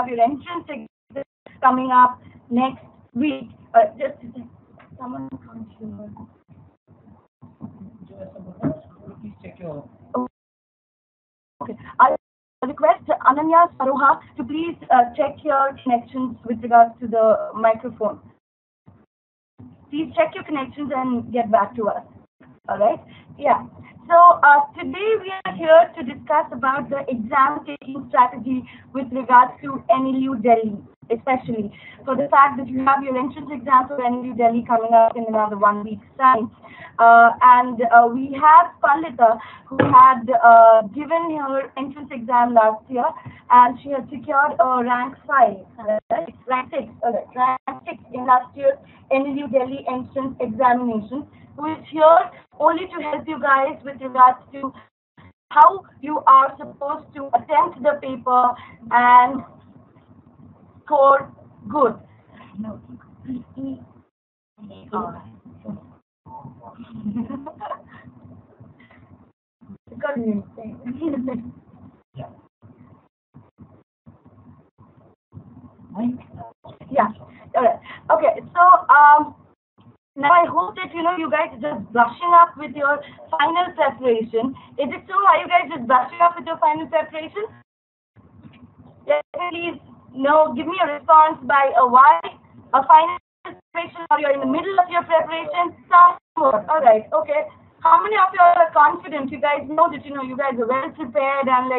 have your entrance exam coming up next week. Just someone can't hear. Please check your. Okay. I request Ananya Saroha to please check your connections with regards to the microphone. Please check your connections and get back to us. All right? Yeah. So today we are here to discuss about the exam taking strategy with regards to NLU-Delhi, especially for the fact that you have your entrance exam for NLU-Delhi coming up in another 1 week's time. We have Pandita who had given her entrance exam last year, and she had secured a rank 5, right? Rank 6, rank 6 in last year's NLU-Delhi entrance examination, who is here only to help you guys with regards to how you are supposed to attempt the paper and score good. No. Yeah. All right. Okay. So now I hope that you guys are just brushing up with your final preparation. Is it so? Are you guys just brushing up with your final preparation? Yeah, please. No, give me a response by a why, a final preparation, or you're in the middle of your preparation. Some more. All right. Okay. How many of you are confident? You guys know that you guys are well prepared and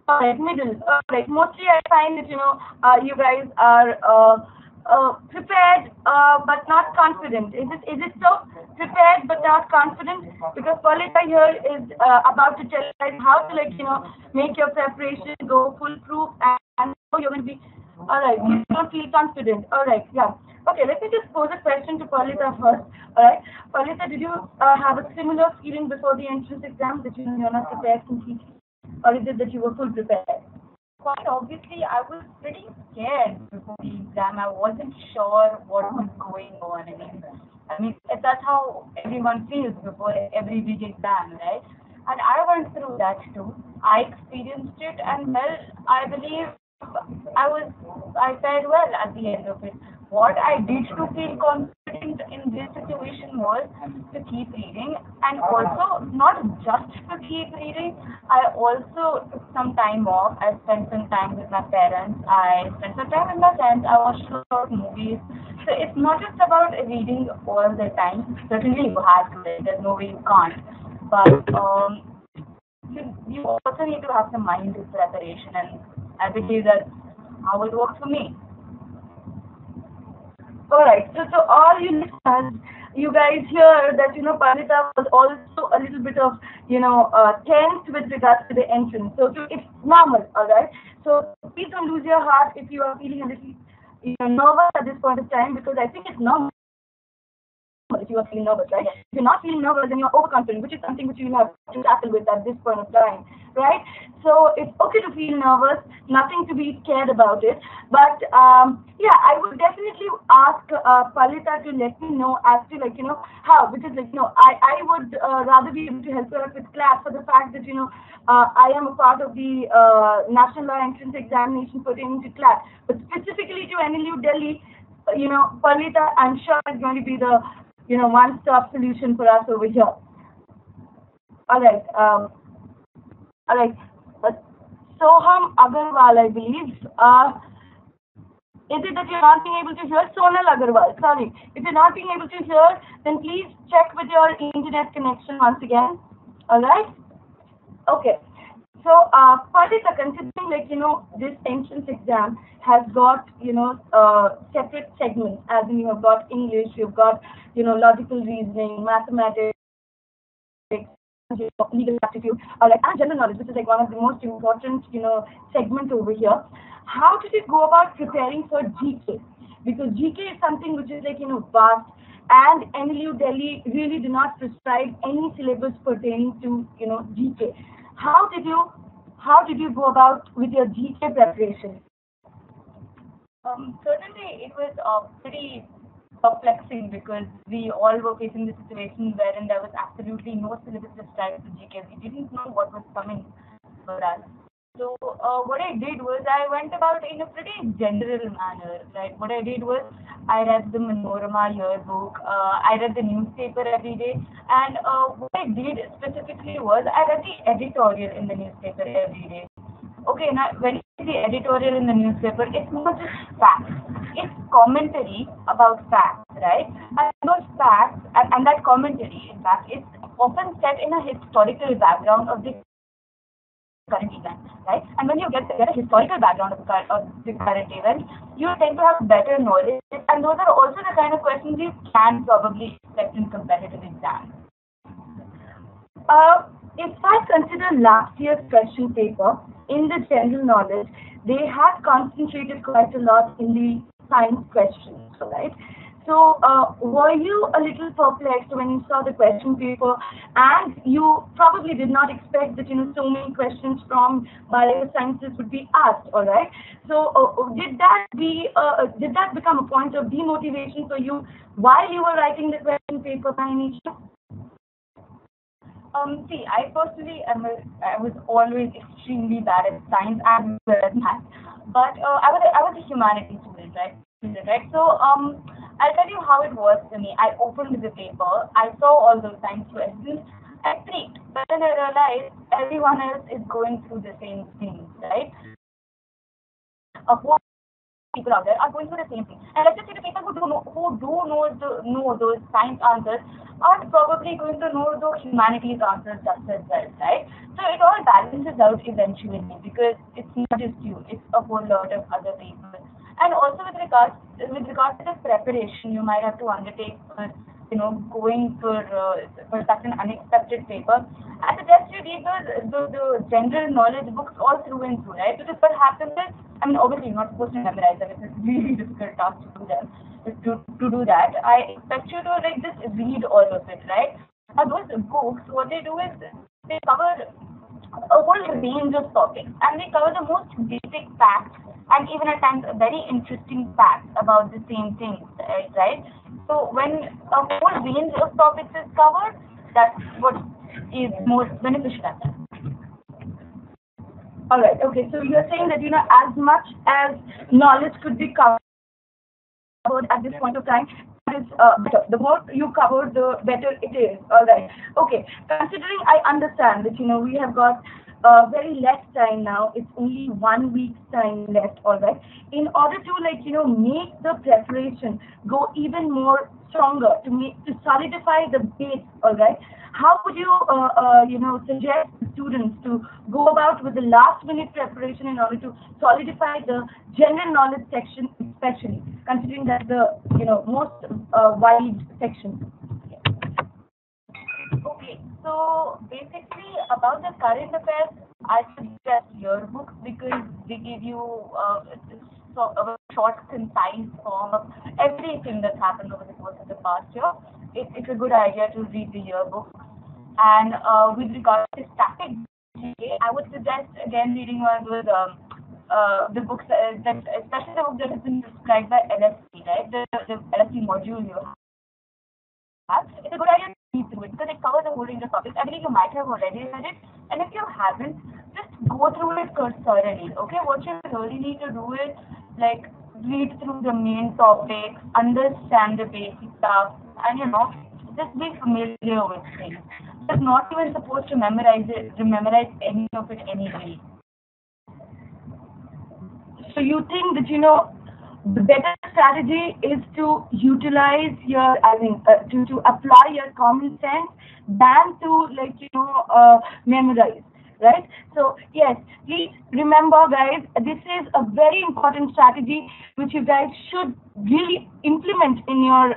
all right, middle. All right. Mostly I find that you guys are prepared but not confident. Is it so? Prepared but not confident? Because Palita here is about to tell us how to make your preparation go foolproof, and you're going to be all right. You don't feel confident. All right, yeah. Okay, let me just pose a question to Palita first. All right, Palita, did you have a similar feeling before the entrance exam that you're not prepared completely, or is it that you were full prepared? Quite obviously, I was pretty scared before the exam. I wasn't sure what was going on. I mean, that's how everyone feels before every big exam, right? And I went through that too. I experienced it, and well, I believe I fared well at the end of it. What I did to feel confident in this situation was to keep reading, and also not just to keep reading. I also took some time off. I spent some time with my parents. I spent some time with my friends. I watched a lot of movies. So it's not just about reading all the time. Certainly you have to read. There's no way you can't. But you also need to have some mind preparation, and I believe that's how it works for me. All right. So all you listeners, you guys hear that Pandita was also a little bit of tense with regards to the entrance. So it's normal. All right. So please don't lose your heart if you are feeling a little nervous at this point of time, because I think it's normal if you are feeling nervous, right? If you're not feeling nervous, then you're overconfident, which is something which you have to tackle with at this point of time, right? So it's okay to feel nervous, nothing to be scared about it. But yeah, I would definitely ask Palita to let me know as to how, because I would rather be able to help her out with class for the fact that I am a part of the National Law Entrance Examination pertaining to class, but specifically to NLU-Delhi, Palita, I'm sure is going to be the one-stop solution for us over here. All right. All right. Soham Agarwal, I believe. Is it that you're not being able to hear? Sonal Agarwal, sorry. If you're not being able to hear, then please check with your internet connection once again. All right? Okay. So, Pandita, considering this entrance exam has got separate segments, as in you have got English, you've got logical reasoning, mathematics, legal aptitude, and general knowledge, which is one of the most important segment over here. How did you go about preparing for GK? Because GK is something which is vast, and NLU-Delhi really do not prescribe any syllabus pertaining to GK. How did you go about with your GK preparation? Certainly, it was pretty perplexing because we all were facing the situation wherein there was absolutely no syllabus prescribed to GK. We didn't know what was coming for us. So what I did was I went about in a pretty general manner. Like what I did was I read the Manorama yearbook, I read the newspaper every day, and what I did specifically was I read the editorial in the newspaper every day. Okay, now when you see the editorial in the newspaper, it's not just facts. It's commentary about facts, right? And those facts and that commentary, in fact, it's often set in a historical background of the current event, right? And when you get a historical background of the current event, you tend to have better knowledge, and those are also the kind of questions you can probably expect in competitive exams. If I consider last year's question paper in the general knowledge, they had concentrated quite a lot in the science questions, right? So, were you a little perplexed when you saw the question paper, and you probably did not expect that so many questions from biosciences would be asked, all right? So, did that become a point of demotivation for you while you were writing the question paper by any chance? See, I personally I was always extremely bad at science and well at math, but I was a humanities student, right? So I'll tell you how it was for me. I opened the paper, I saw all those science questions, I freaked, but then I realized everyone else is going through the same things, right? Who people out there are going through the same thing. And let's just say the people who know those science answers are probably going to know the humanities answers just as well, right? So it all balances out eventually because it's not just you, it's a whole lot of other people. And also with regards to the preparation you might have to undertake for going for such an unexpected paper. I suggest you read the general knowledge books all through and through, right? Because what happens is, I mean, obviously you're not supposed to memorize them. It's a really difficult task to do them. To do that, I expect you to like just read all of it, right? Now those books, what they do is they cover a whole range of topics, and they cover the most basic facts and even at times very interesting facts about the same things, right? So when a whole range of topics is covered, that's what is most beneficial at that. All right. Okay. So you're saying that as much as knowledge could be covered at this point of time, that is better. The more you cover, the better it is. All right. Okay. Considering I understand that we have got very less time now. It's only 1 week's time left. All right. In order to make the preparation go even more stronger, to solidify the base. All right. How would you suggest students to go about with the last minute preparation in order to solidify the general knowledge section, especially considering that the most wide section? Okay, so basically about the current affairs, I suggest yearbooks because they give you a short, concise form of everything that's happened over the course of the past year. It's a good idea to read the yearbook. And with regards to static GK, I would suggest again reading one of those the books that especially the book that has been described by LSC, right? The LSC module you have. It's a good idea to read through it because it covers a whole range of topics. I believe you might have already read it, and if you haven't, just go through it thoroughly. Okay, what you really need to do is like read through the main topics, understand the basic stuff, and just be familiar with things. It's not even supposed to memorize any of it anyway. So you think that the better strategy is to utilize to apply your common sense than to memorize, right? So yes, please remember, guys, this is a very important strategy which you guys should really implement in your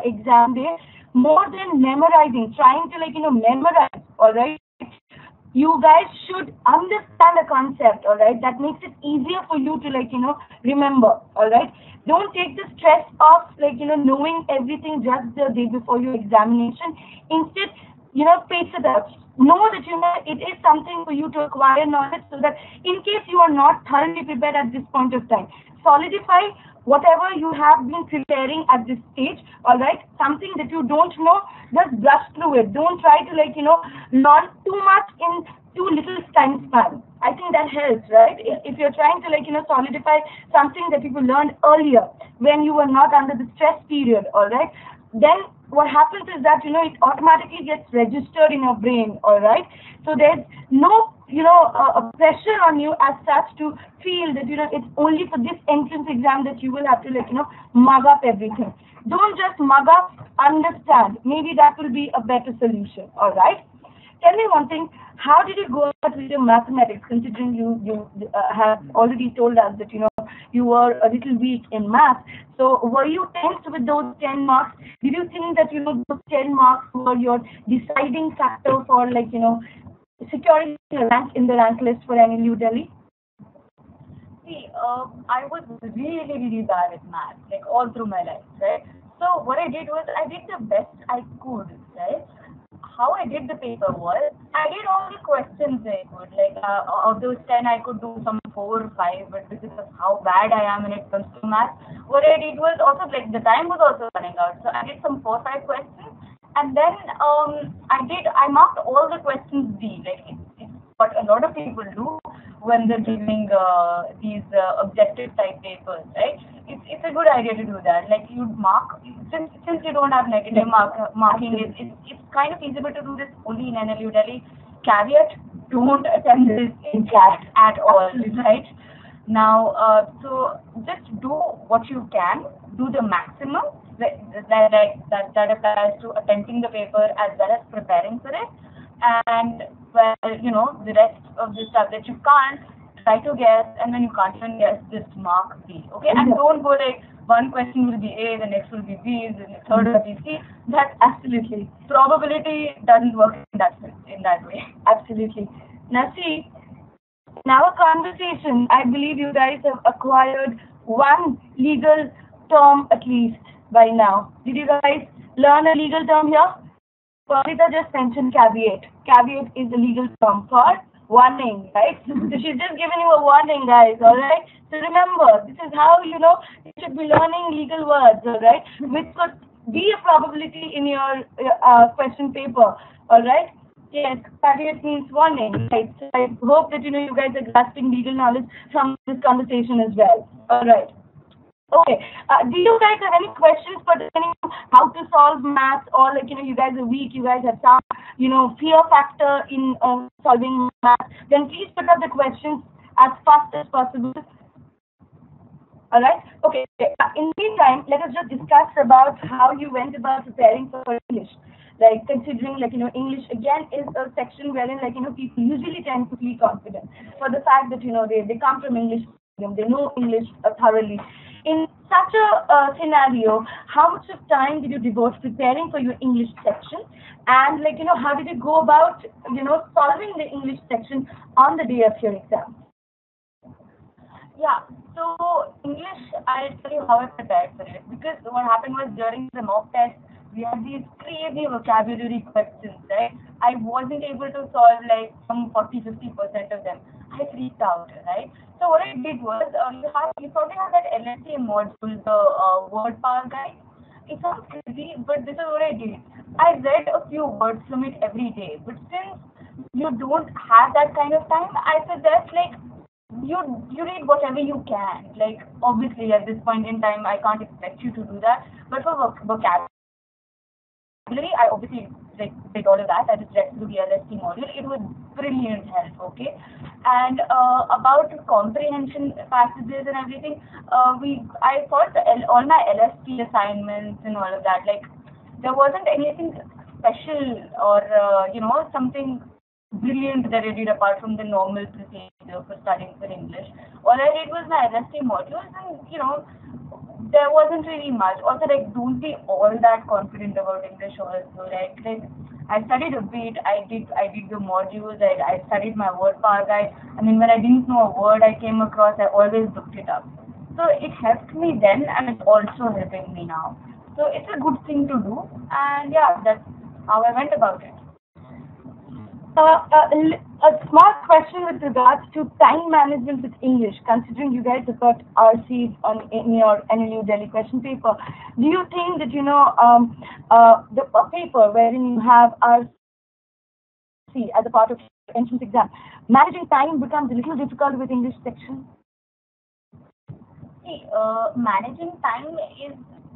exam day. More than memorizing, trying to memorize, all right? You guys should understand the concept, all right? That makes it easier for you to remember, all right? Don't take the stress of knowing everything just the day before your examination. Instead, pace it out. Know that it is something for you to acquire knowledge so that in case you are not thoroughly prepared at this point of time, solidify whatever you have been preparing at this stage, all right? Something that you don't know, just brush through it. Don't try to learn too much in too little time span. I think that helps, right? If you're trying to solidify something that you learned earlier when you were not under the stress period, all right, then what happens is that it automatically gets registered in your brain, all right. So there's no a pressure on you as such to feel that it's only for this entrance exam that you will have to mug up everything. Don't just mug up, understand. Maybe that will be a better solution, all right. Tell me one thing. How did you go about with your mathematics? Considering you have already told us that you were a little weak in math. So were you tensed with those 10 marks? Did you think that those 10 marks were your deciding factor for securing a rank in the rank list for NLU-Delhi? See, I was really, really bad at math, like all through my life, right? So what I did was I did the best I could, right? How I did the paper was I did all the questions I could. Like of those 10, I could do some 4 or 5, but because of how bad I am when it comes to math, what I did was also like the time was also running out, so I did some 4 or 5 questions, and then I marked all the questions D. Like it's what a lot of people do when they're giving these objective type papers, right? It's a good idea to do that. Like you mark, since you don't have negative marking, it's kind of feasible to do this only in NLU-Delhi. Caveat: don't attempt this in CAT at all, right? Now, so just do what you can, do the maximum. That applies to attempting the paper as well as preparing for it. And the rest of the stuff that you can't, try to guess, and when you can't even guess, just mark B. Okay, and don't go like one question will be A, the next will be B, the third will be C. That absolutely probability doesn't work in that way. Absolutely. Now see, in our conversation, I believe you guys have acquired one legal term at least by now. Did you guys learn a legal term here? Pavita just mentioned caveat. Caveat is a legal term for warning, right? So she's just giving you a warning, guys, all right? So remember, this is how you should be learning legal words, all right? Which could be a probability in your question paper, all right? Yes, caveat means warning, right? So I hope that you guys are grasping legal knowledge from this conversation as well, all right? Okay. Do you guys have any questions pertaining to how to solve math, or you guys are weak, you guys have some fear factor in solving math? Then please put up the questions as fast as possible. All right. Okay. In the meantime, let us just discuss about how you went about preparing for English. Like considering English again is a section wherein people usually tend to feel confident for the fact that they come from English medium, they know English thoroughly. In such a scenario, how much of time did you devote preparing for your English section? And how did you go about, solving the English section on the day of your exam? Yeah, so English, I'll tell you how I prepared for it. Because what happened was during the mock test, we had these crazy vocabulary questions, right? I wasn't able to solve like some 40-50% of them. I freaked out, right? So what I did was, you probably have that LSA module, the word power guide. It sounds crazy, but this is what I did. I read a few words from it every day. But since you don't have that kind of time, I suggest you read whatever you can. Like obviously at this point in time, I can't expect you to do that. But for vocabulary, I obviously did all of that. I just read through the LST module. It was brilliant help, okay? And about comprehension passages and everything, I thought all my LST assignments and all of that, there wasn't anything special or something brilliant that I did apart from the normal procedure for studying for English. All I did was my LST modules, and there wasn't really much. Also, don't be all that confident about English also. I studied a bit. I did the modules. I studied my word power guide. I mean, when I didn't know a word I came across, I always looked it up. So it helped me then, and it's also helping me now. So it's a good thing to do. And yeah, that's how I went about it. A small question with regards to time management with English, considering you guys have got RCs in your NLU-Delhi question paper. Do you think that the paper wherein you have RC as a part of entrance exam, managing time becomes a little difficult with English section? See, managing time is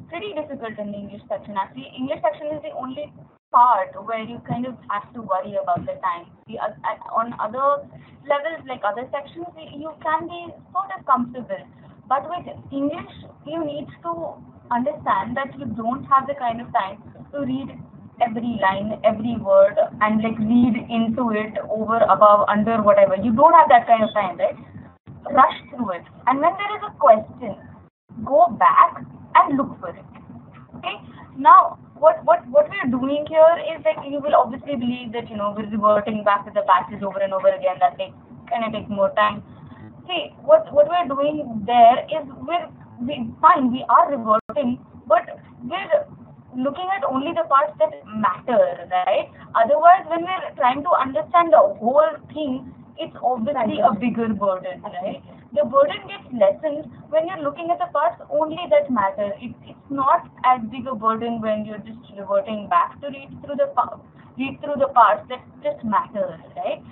pretty difficult in the English section. Actually, English section is the only part where you kind of have to worry about the time. On other levels, like other sections, you can be sort of comfortable. But with English, you need to understand that you don't have the kind of time to read every line, every word, and like read into it over, above, under, whatever. You don't have that kind of time, right? Rush through it. And when there is a question, go back and look for it. Okay? Now, what we're doing here is that you will obviously believe that, we're reverting back to the passage over and over again. That takes more time. See, what we're doing there is fine, we are reverting, but we're looking at only the parts that matter, right? Otherwise, when we're trying to understand the whole thing, it's obviously a bigger burden, right? The burden gets lessened when you're looking at the parts only that matter. It's not as big a burden when you're just reverting back to read through the parts that just matter, right?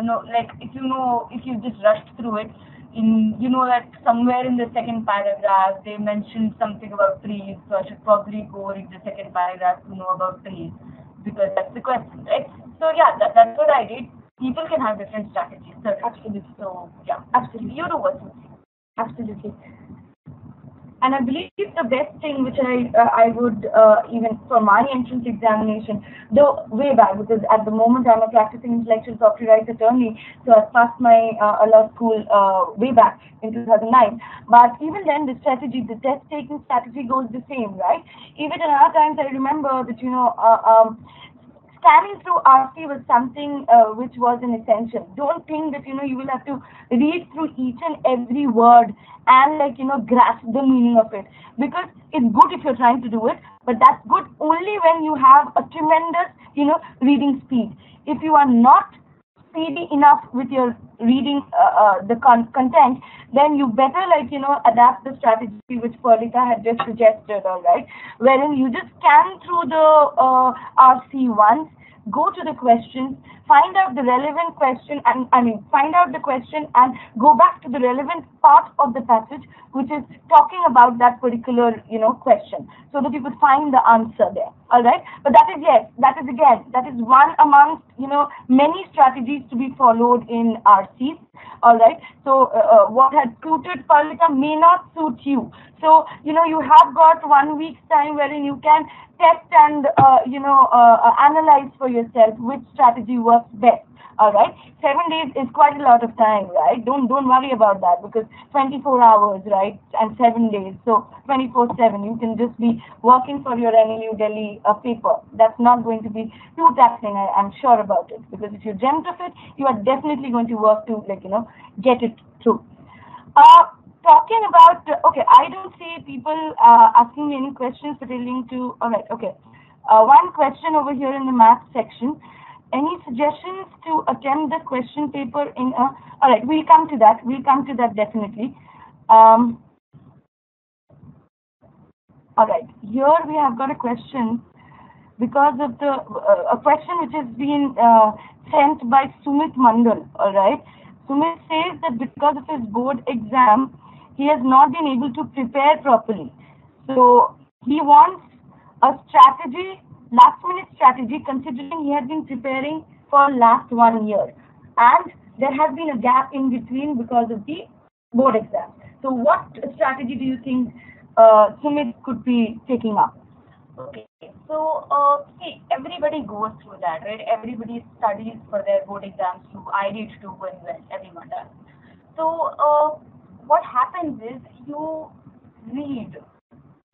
No, like if you just rushed through it, that somewhere in the second paragraph they mentioned something about trees, so I should probably go read the second paragraph to know about trees because that's the question, right? So yeah, that's what I did. People can have different strategies. Absolutely. So yeah, Absolutely. you do what you think. Absolutely. And I believe the best thing which I would even for my entrance examination, though way back, because at the moment I'm a practicing intellectual property rights attorney, so I passed my law school way back in 2009. But even then, the test taking strategy goes the same, right? Even in our times, I remember that scanning through RC was something which was an essential. Don't think that you will have to read through each and every word and grasp the meaning of it, because it's good if you're trying to do it, but that's good only when you have a tremendous reading speed. If you are not speedy enough with your reading the content, then you better adapt the strategy which Perlita had just suggested, all right, wherein you just scan through the RC once, go to the questions, find out the relevant question, and find out the question and go back to the relevant part of the passage which is talking about that particular question, so that you could find the answer there. All right, but that is one amongst many strategies to be followed in RCs. All right, so what had suited Palika may not suit you. So you have got 1 week's time wherein you can test and analyze for yourself which strategy works best. All right, 7 days is quite a lot of time, right? Don't worry about that, because 24 hours, right, and 7 days, so 24/7, you can just be working for your NLU-Delhi paper. That's not going to be too taxing. I'm sure about it, because if you dreamt of it, you are definitely going to work to get it through. Talking about okay, I don't see people asking me any questions pertaining to. All right, okay. One question over here in the math section. Any suggestions to attempt the question paper in a... All right, we'll come to that definitely. All right, here we have got a question because of the a question which has been sent by Sumit Mandal. All right, Sumit says that because of his board exam, he has not been able to prepare properly. So he wants a strategy, last-minute strategy, considering he had been preparing for last 1 year, and there has been a gap in between because of the board exam. So what strategy do you think Sumit could be taking up? Okay, so see, everybody goes through that, right? Everybody studies for their board exams too. I did too, when everyone does. So what happens is you read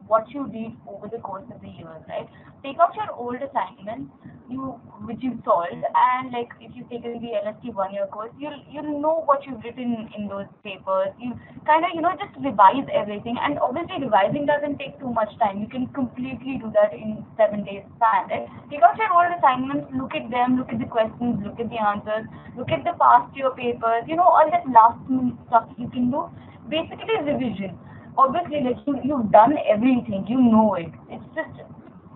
what you did over the course of the year, right? Take out your old assignments, which you solved, and like if you've taken the LST 1 year course, you'll know what you've written in those papers. You kind of just revise everything, and obviously revising doesn't take too much time. You can completely do that in 7 days span, right? Take out your old assignments, look at them, look at the questions, look at the answers, look at the past year papers. All that last minute stuff you can do. Basically revision. Obviously, like you've done everything, you know it. It's just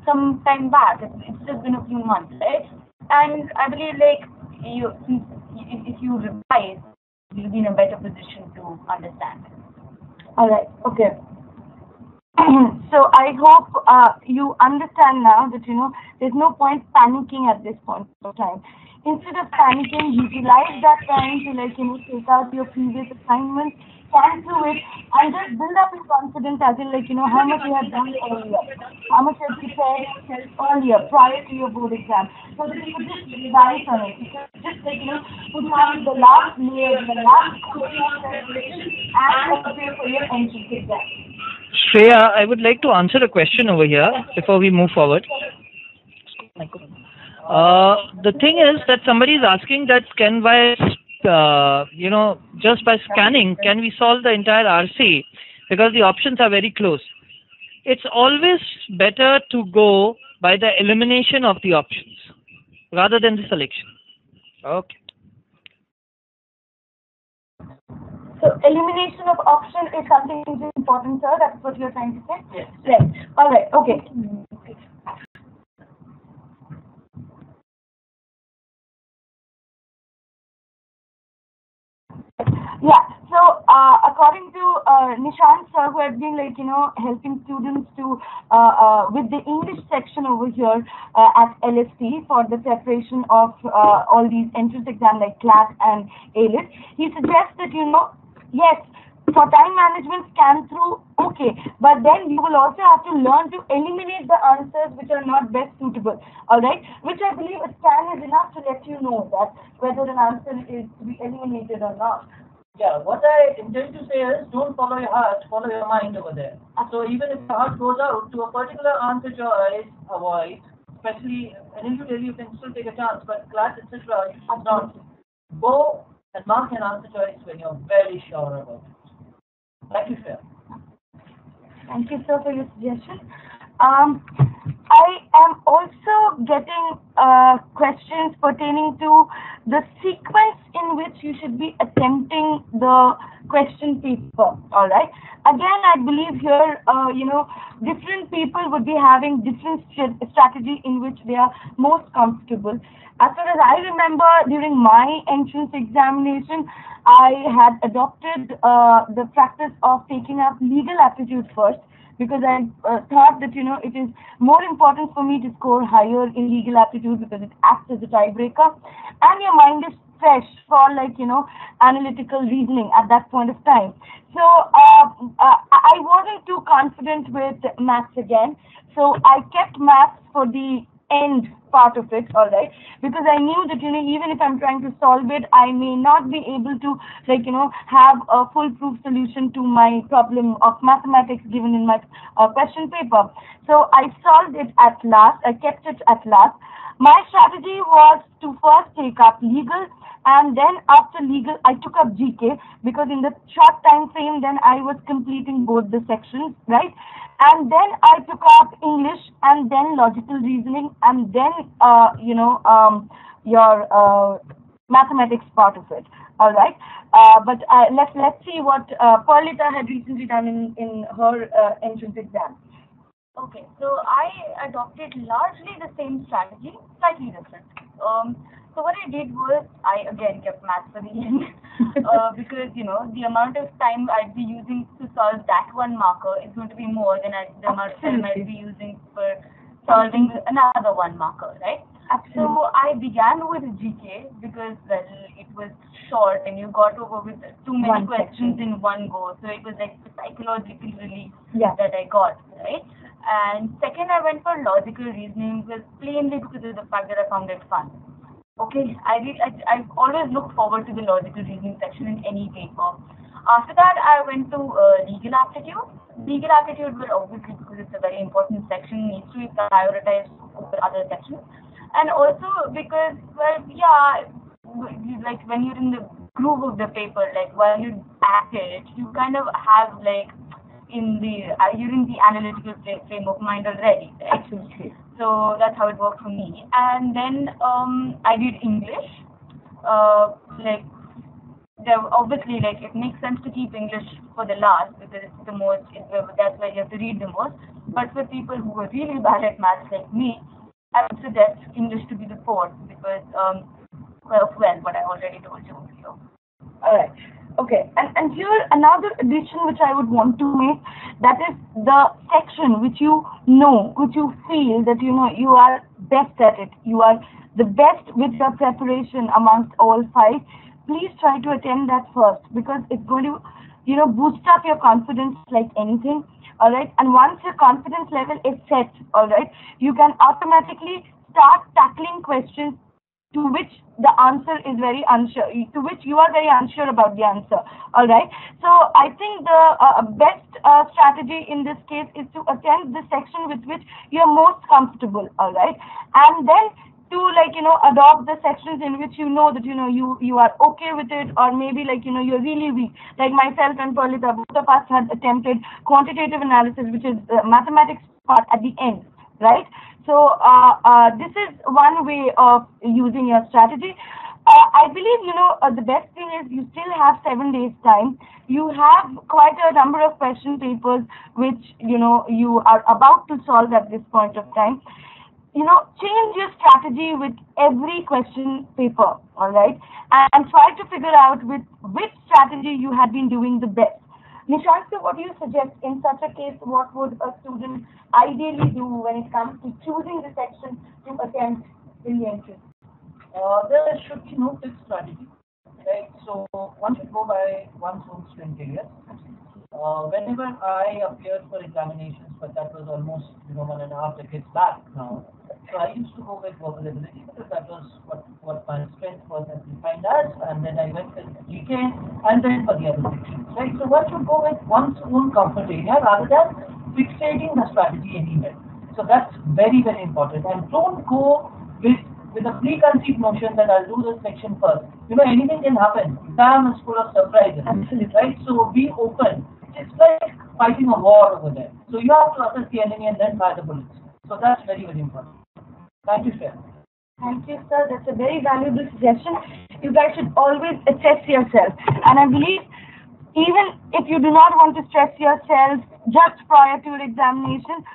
some time back. It's just been a few months, right? And I believe like if you revise, you'll be in a better position to understand. All right. Okay. So I hope you understand now that there's no point panicking at this point of time. Instead of panicking, utilize that time to take out your previous assignments, scan through it, and just build up your confidence as in how much you had done earlier, how much you had prepared earlier prior to your board exam, so that you could just revise on it. You could just put on the last layer, the last coating of preparation, and prepare for your entrance exam. Shreya, I would like to answer a question over here before we move forward. The thing is that somebody is asking that can by, just by scanning, can we solve the entire RC? Because the options are very close. It's always better to go by the elimination of the options rather than the selection. Okay. So elimination of option is something which is important, sir. That's what you're trying to say? Yes. Right. All right. Okay. Yeah. So according to Nishant sir, who has been helping students to with the English section over here at LST for the preparation of all these entrance exams like CLAT and AILET, he suggests that yes, for time management, scan through, okay, but then you will also have to learn to eliminate the answers which are not best suitable, all right, which I believe a scan is enough to let you know that whether an answer is to be eliminated or not. Yeah, what I intend to say is don't follow your heart, follow your mind over there. So even if your heart goes out to a particular answer choice, avoid, especially in NLU-Delhi you can still take a chance, but class, etc., you should not. Go and mark an answer choice when you're very sure about it. Thank you, sir. Thank you, sir, for your suggestion. I am also getting questions pertaining to the sequence in which you should be attempting the question paper. All right. Again, I believe here, different people would be having different strategy in which they are most comfortable. As far as I remember, during my entrance examination, I had adopted the practice of taking up legal aptitude first, because I thought that it is more important for me to score higher in legal aptitude because it acts as a tiebreaker, and your mind is fresh for analytical reasoning at that point of time. So I wasn't too confident with maths again, so I kept maths for the end part of it, all right, because I knew that even if I'm trying to solve it, I may not be able to have a foolproof solution to my problem of mathematics given in my question paper. So I solved it at last. I kept it at last. My strategy was to first take up legal, and then after legal I took up GK, because in the short time frame then I was completing both the sections, right? And then I took up English, and then logical reasoning, and then your mathematics part of it. All right. But let's see what Perlita had recently done in her entrance exam. Okay, so I adopted largely the same strategy, slightly different. So what I did was I again kept maths for the end because the amount of time I'd be using to solve that one marker is going to be more than the amount of time I'd be using for solving another one marker, right? Absolutely. So I began with GK because it was short and you got over with too many questions in one go. So it was like the psychological relief that I got, right? And second, I went for logical reasoning plainly because of the fact that I found it fun. Okay, I always look forward to the logical reasoning section in any paper. After that, I went to legal aptitude. Legal aptitude will obviously, because it's a very important section, needs to be prioritized over other sections. And also because, well, yeah, like when you're in the groove of the paper, like while you act it, you kind of have like you're in the analytical frame of mind already, right? Absolutely. So that's how it worked for me. And then I did English. Obviously, it makes sense to keep English for the last because it's the most. That's where you have to read the most. But for people who are really bad at maths like me, I would suggest English to be the fourth because well, but I already told you. So. All right. Okay. And here another addition which I would want to make, that is the section which you know, which you feel that you know you are best at it. You are the best with your preparation amongst all five. Please try to attend that first, because it's going to, you know, boost up your confidence like anything. All right. And once your confidence level is set, all right, you can automatically start tackling questions to which the answer is very unsure, to which you are very unsure about the answer. All right. So I think the best strategy in this case is to attend the section with which you are most comfortable. All right. And then to, like, you know, adopt the sections in which you know that, you know, you are okay with it, or maybe, like, you know, you're really weak. Like myself and Perlita, both of us had attempted quantitative analysis, which is mathematics part at the end, right? So this is one way of using your strategy. I believe, you know, the best thing is you still have 7 days time. You have quite a number of question papers which, you know, you are about to solve at this point of time. You know, change your strategy with every question paper, all right, and try to figure out with which strategy you have been doing the best. Nishankta, what do you suggest in such a case? What would a student ideally do when it comes to choosing the section to attempt in the entrance? There should be no fixed strategy, right? So one should go by one's own strength areas. Whenever I appeared for examinations, but that was almost 1.5 decades back now. So I used to go with verbal ability because that was what my strength was as defined as, and then I went with GK and then for the other sections, right? So one should go with one's own comfort area rather than fixating the strategy anywhere. So that's very, very important, and don't go with a preconceived notion that I'll do this section first. Anything can happen. Exam is full of surprises. Absolutely. Right? So be open. It's like fighting a war over there. So you have to assess the enemy and then fire the bullets. So that's very, very important. Thank you, sir. Thank you, sir. That's a very valuable suggestion. You guys should always assess yourself. And I believe even if you do not want to stress yourself just prior to your examination,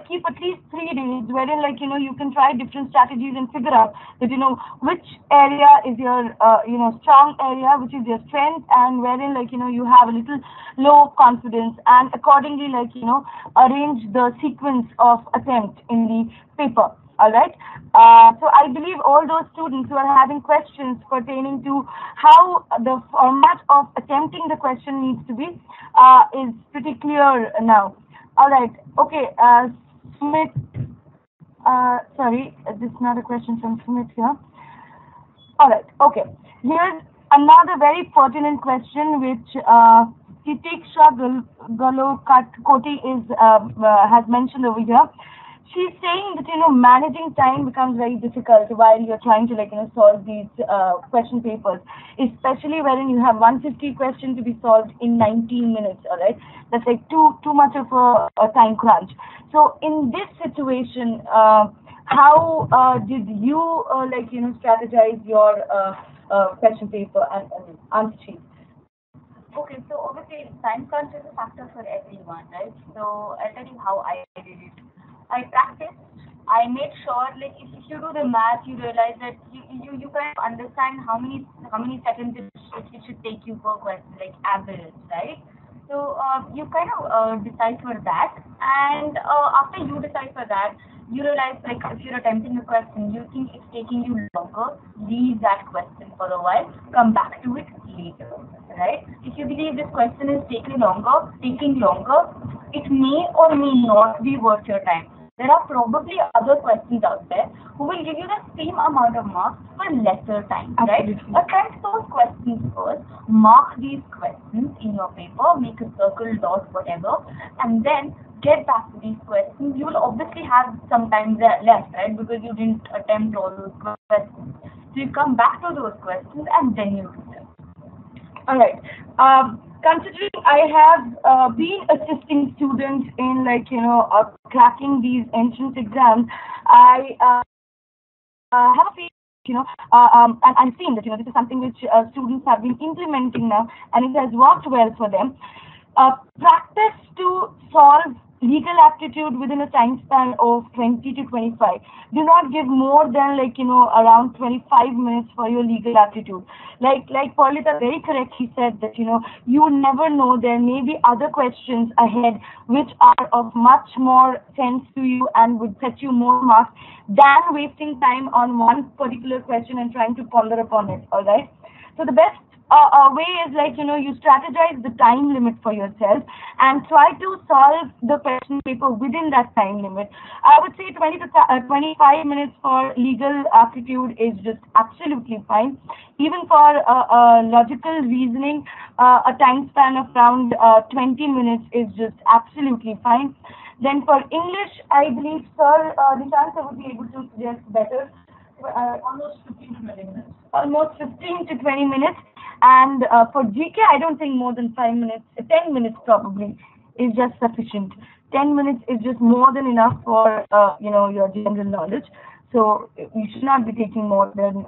keep at least 3 days wherein, you can try different strategies and figure out that, which area is your, strong area, which is your strength, and wherein, you have a little low confidence, and accordingly, arrange the sequence of attempt in the paper. All right. So I believe all those students who are having questions pertaining to how the format of attempting the question needs to be is pretty clear now. All right. Okay. Smith. Sorry, this is not a question from Smith here. All right. Okay. Here's another very pertinent question which Titiksha Galokoti has mentioned over here. She's saying that, managing time becomes very difficult while you're trying to, solve these question papers, especially wherein you have 150 questions to be solved in 19 minutes, all right? That's too much of a time crunch. So in this situation, how did you, strategize your question paper and answer sheet? Okay, so obviously time crunch is a factor for everyone, right? So I'll tell you how I did it. I practiced. I made sure, if you do the math, you realize that you kind of understand how many seconds it should take you per question, like average, right? So you kind of decipher that, and after you decipher that, you realize, if you're attempting a question, you think it's taking you longer, leave that question for a while, come back to it later, right? If you believe this question is taking longer, it may or may not be worth your time. There are probably other questions out there who will give you the same amount of marks for lesser time, right? Attempt those questions first, mark these questions in your paper, make a circle, dot, whatever, and then get back to these questions. You will obviously have some time left, right? Because you didn't attempt all those questions. So you come back to those questions and then you do them. All right. Considering I have been assisting students in cracking these entrance exams, I have a feeling, and I'm seeing that this is something which students have been implementing now, and it has worked well for them. Practice to solve legal aptitude within a time span of 20 to 25. Do not give more than, like, around 25 minutes for your legal aptitude. Like Paulita very correctly said that, you never know, there may be other questions ahead which are of much more sense to you and would set you more marks than wasting time on one particular question and trying to ponder upon it. All right. So the best way is, like, you strategize the time limit for yourself and try to solve the question paper within that time limit. I would say 20 to 25 minutes for legal aptitude is just absolutely fine. Even for logical reasoning, a time span of around 20 minutes is just absolutely fine. Then for English, I believe Sir Nishant would be able to suggest better. Almost 15 to 20 minutes. Almost 15 to 20 minutes. And for GK, I don't think more than 5 minutes, 10 minutes probably is just sufficient. 10 minutes is just more than enough for, your general knowledge. So you should not be taking more than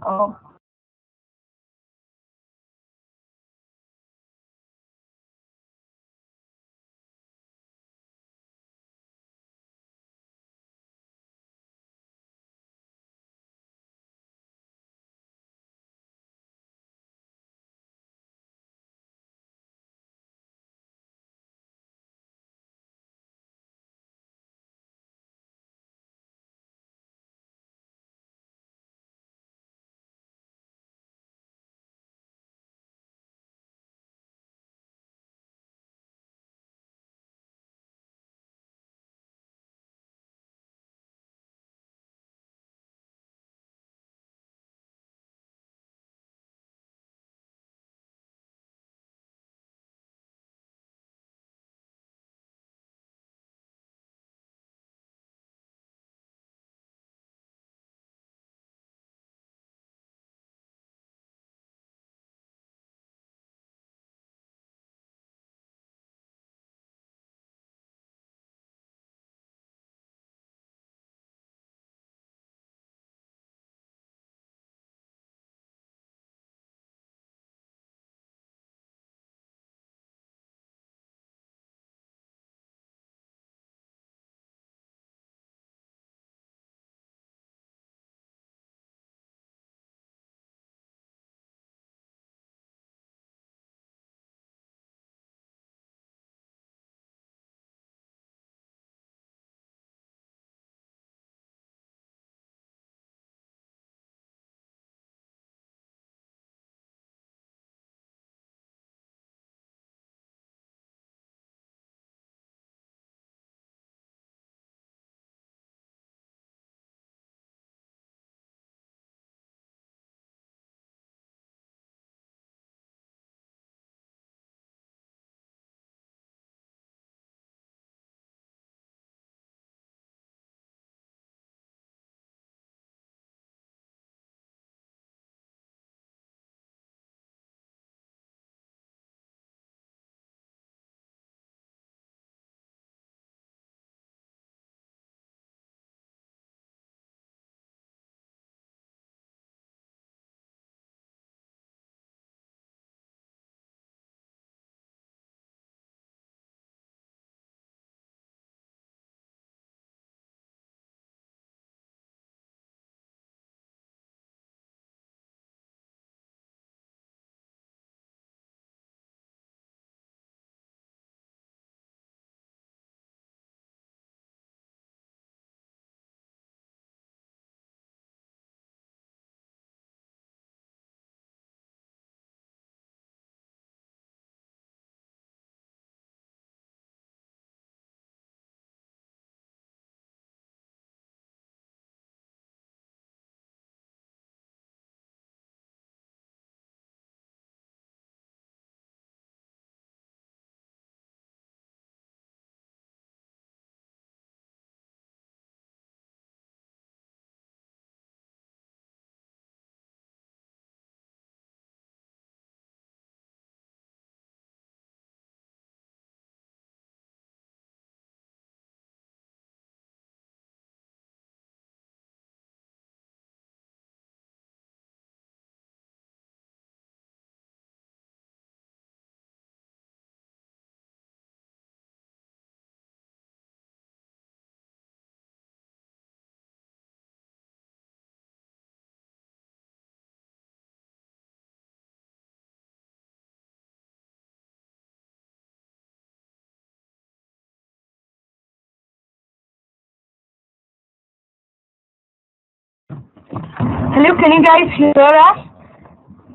Hello, can you guys hear us?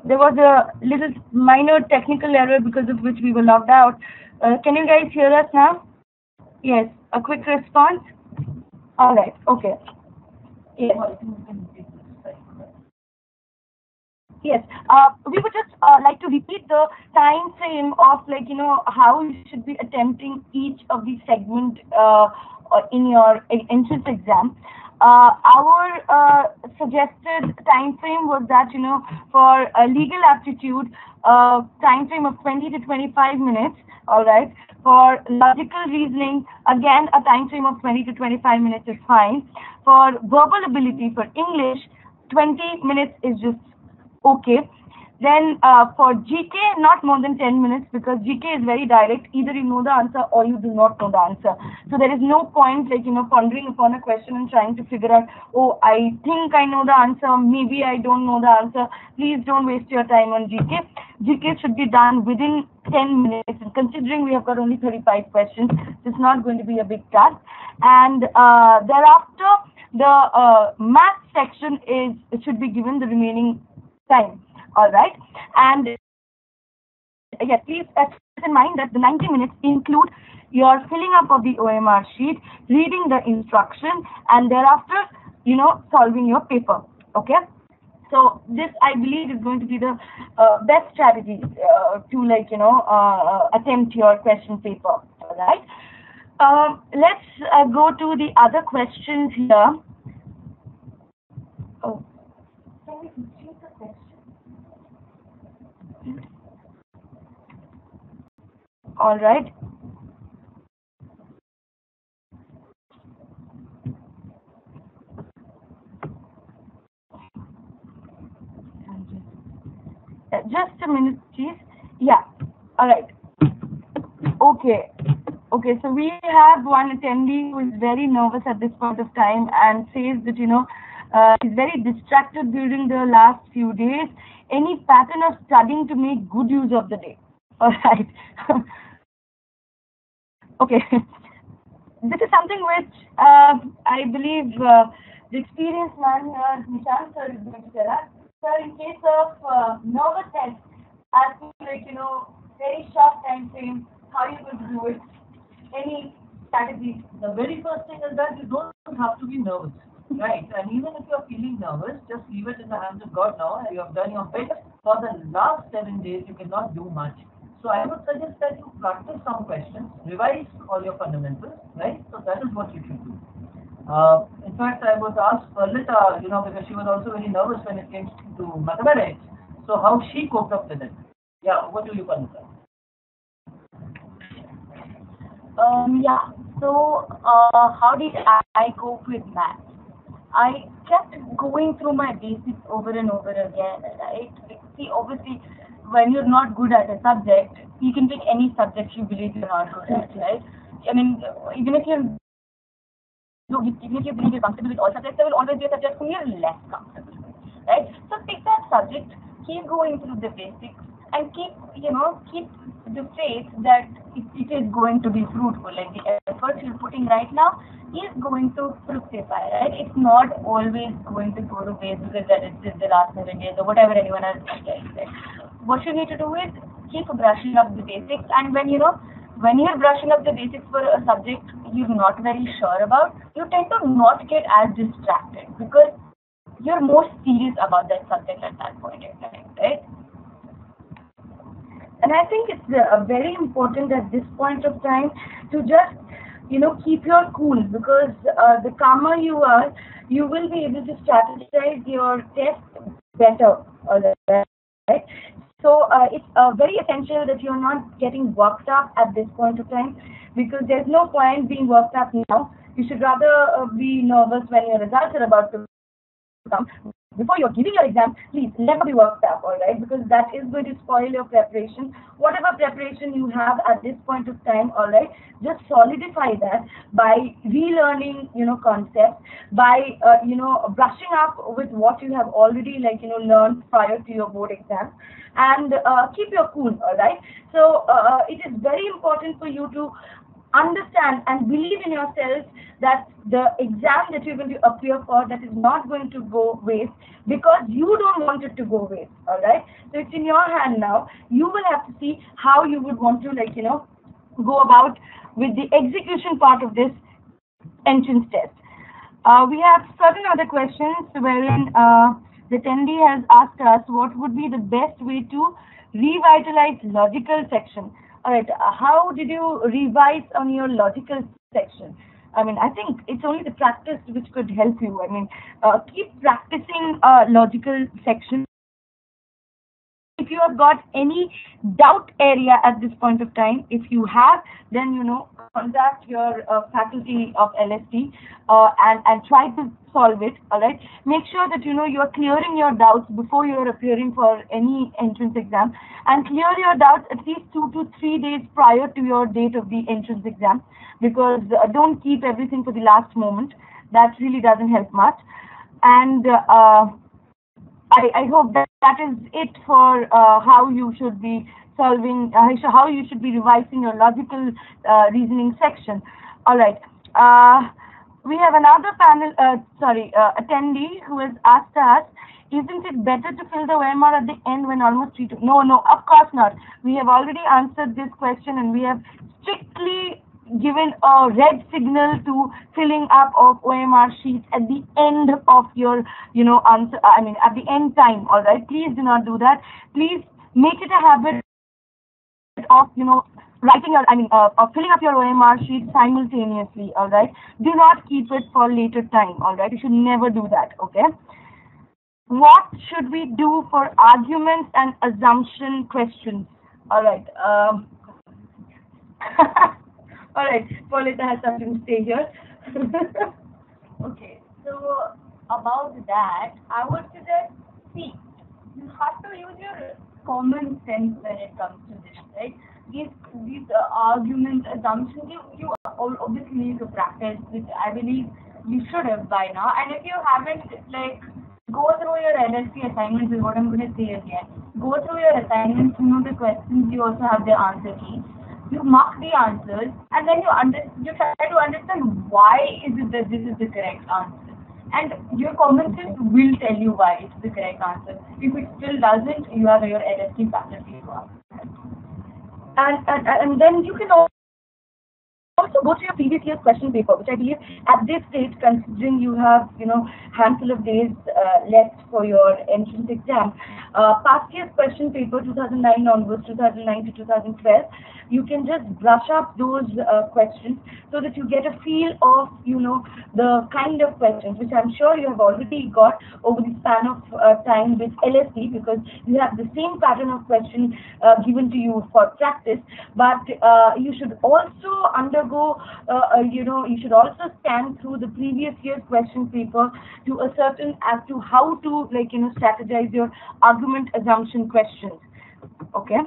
There was a little minor technical error because of which we were logged out. Can you guys hear us now? Yes. A quick response? All right. Okay. Yes. Yes. We would just like to repeat the time frame of how you should be attempting each of the segment in your entrance exam. Our suggested time frame was that for legal aptitude, time frame of 20 to 25 minutes. All right. For logical reasoning, again a time frame of 20 to 25 minutes is fine. For verbal ability, for English, 20 minutes is just okay. Then for GK, not more than 10 minutes because GK is very direct. Either you know the answer or you do not know the answer. So there is no point pondering upon a question and trying to figure out, oh, I think I know the answer, maybe I don't know the answer. Please don't waste your time on GK. GK should be done within 10 minutes. And considering we have got only 35 questions, it's not going to be a big task. And thereafter, the math section should be given the remaining time. All right, and yes, please keep in mind that the 90 minutes include your filling up of the OMR sheet, reading the instruction, and thereafter, solving your paper. Okay, so this I believe is going to be the best strategy to attempt your question paper. All right, let's go to the other questions here. Oh, can we repeat the question? All right. Just a minute, please. Yeah. All right. Okay. Okay. So we have one attendee who is very nervous at this point of time and says that he's very distracted during the last few days. Any pattern of studying to make good use of the day? All right. Okay. This is something which I believe the experienced man here, Nishant sir, is going to tell us. Sir, in case of nervousness, asking very short time frame, how are you going to do it? Any strategy? The very first thing is that you don't have to be nervous. Right, and even if you're feeling nervous, just leave it in the hands of God now. You have done your bit. For the last 7 days, you cannot do much. So I would suggest that you practice some questions, revise all your fundamentals, right? So that is what you should do. In fact, I was asked Perlita, because she was also very nervous when it came to mathematics. So how she coped up with it. Yeah, what do you, Perlita? Yeah. So how did I cope with math? I kept going through my basics over and over again, right? See, obviously, when you're not good at a subject, you can pick any subject you believe you're not good at, right? I mean, even if you believe you're comfortable with all subjects, there will always be a subject whom you're less comfortable with, right? So pick that subject, keep going through the basics, and keep the faith that it is going to be fruitful. Like the effort you're putting right now is going to fructify, right? It's not always going to go to waste because that is just the last 7 days or whatever anyone else says. Right? What you need to do is keep brushing up the basics, and when you're brushing up the basics for a subject you're not very sure about, you tend to not get as distracted because you're more serious about that subject at that point in time, right? And I think it's very important at this point of time to just keep your cool, because the calmer you are, you will be able to strategize your test better. Right? So it's very essential that you're not getting worked up at this point of time, because there's no point being worked up now. You should rather be nervous when your results are about to come. Before you're giving your exam, please never be worked up, all right? Because that is going to spoil your preparation. Whatever preparation you have at this point of time, all right, just solidify that by relearning, concepts, by brushing up with what you have already learned prior to your board exam, and keep your cool, all right? So it is very important for you to understand and believe in yourself that the exam that you're going to appear for, that is not going to go waste because you don't want it to go waste. All right. So it's in your hand now. You will have to see how you would want to, like, go about with the execution part of this entrance test. We have certain other questions wherein the attendee has asked us what would be the best way to revitalize logical section. All right, how did you revise on your logical section? I mean, I think it's only the practice which could help you. I mean, keep practicing logical section. If you have got any doubt area at this point of time, if you have, then contact your faculty of LST and try to solve it. All right. Make sure that you are clearing your doubts before you are appearing for any entrance exam, and clear your doubts at least 2 to 3 days prior to your date of the entrance exam, because don't keep everything for the last moment. That really doesn't help much. And I hope that is it for how you should be solving, how you should be revising your logical reasoning section. All right. We have another attendee who has asked us, isn't it better to fill the OMR at the end when almost 3 to... No, of course not. We have already answered this question, and we have strictly given a red signal to filling up of OMR sheets at the end of your, answer. I mean, at the end time. All right. Please do not do that. Please make it a habit of, writing your, of filling up your OMR sheet simultaneously. All right. Do not keep it for later time. All right. You should never do that. Okay. What should we do for arguments and assumption questions? All right. All right, Paulita has something to say here. Okay, so about that, I would suggest, see, you have to use your common sense when it comes to this, right? These arguments, assumptions, you obviously need to practice, which I believe you should have by now. And if you haven't, go through your LLC assignments is what I'm going to say again. Go through your assignments, the questions, you also have the answer key. You mark the answers, and then you try to understand why is it that this is the correct answer. And your common sense will tell you why it's the correct answer. If it still doesn't, you have your LST faculty to ask. And then you can also go to your previous year's question paper, which I believe at this stage, considering you have, handful of days left for your entrance exam, past year's question paper, 2009 onwards, 2009 to 2012, you can just brush up those questions so that you get a feel of, the kind of questions, which I'm sure you have already got over the span of time with LSD, because you have the same pattern of question given to you for practice. But you should also undergo, you should also scan through the previous year's question paper to ascertain as to how to, strategize your argument assumption questions. Okay.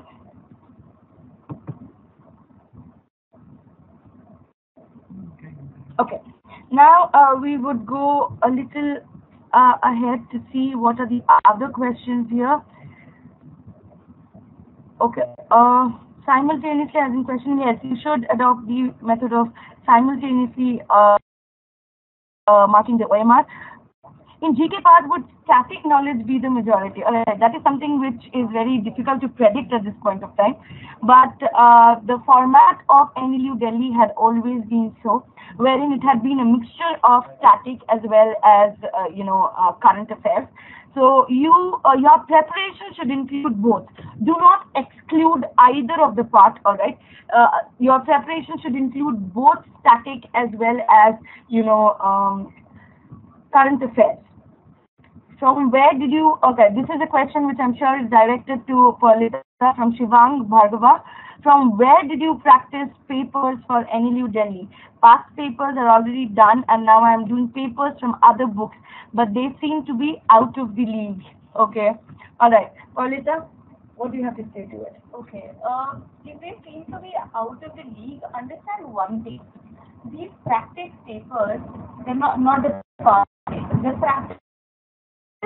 Okay. Now we would go a little ahead to see what are the other questions here. Okay. Simultaneously asking question, yes, you should adopt the method of simultaneously marking the OMR. In GK part, would static knowledge be the majority? That is something which is very difficult to predict at this point of time. But the format of NLU-Delhi had always been so, wherein it had been a mixture of static as well as, current affairs. So your preparation should include both. Do not exclude either of the part, all right? Your preparation should include both static as well as, current affairs. From where did you, okay, this is a question which I'm sure is directed to Paulita from Shivang Bhargava. From where did you practice papers for NLU-Delhi? Past papers are already done, and now I'm doing papers from other books, but they seem to be out of the league. Okay, all right. Paulita, what do you have to say to it? Okay, if they seem to be out of the league, understand one thing. These practice papers, they're not the past papers. The practice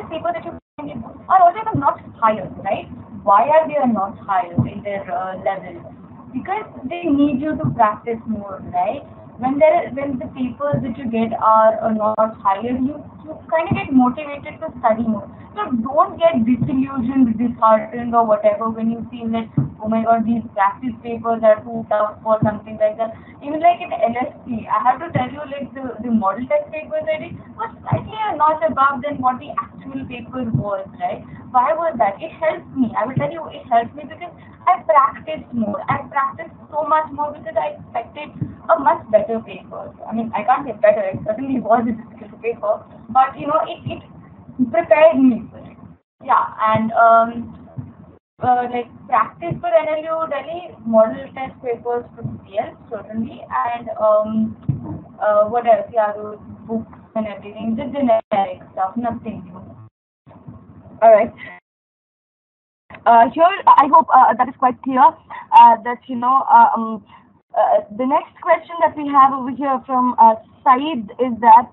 papers that you find in books are always not higher, right? Why are they not higher in their level? Because they need you to practice more, right? when the papers that you get are not higher, you kind of get motivated to study more. So don't get disillusioned, disheartened, or whatever when you feel that, oh my god, these practice papers are too tough or something like that. Even like in LSP, I have to tell you, like the model test papers I did was slightly a notch above than what the actual paper was, right? Why was that? It helped me. I will tell you, it helped me because I practiced more. I practiced so much more because I expected a much better paper. I mean, I can't say better. It certainly was a difficult paper, but it prepared me for it. Yeah, and like practice for NLU Delhi model test papers could be help certainly, and what else? Yeah, those books and everything, just generic stuff, nothing new. All right. Here, I hope that is quite clear. That the next question that we have over here from Saeed is that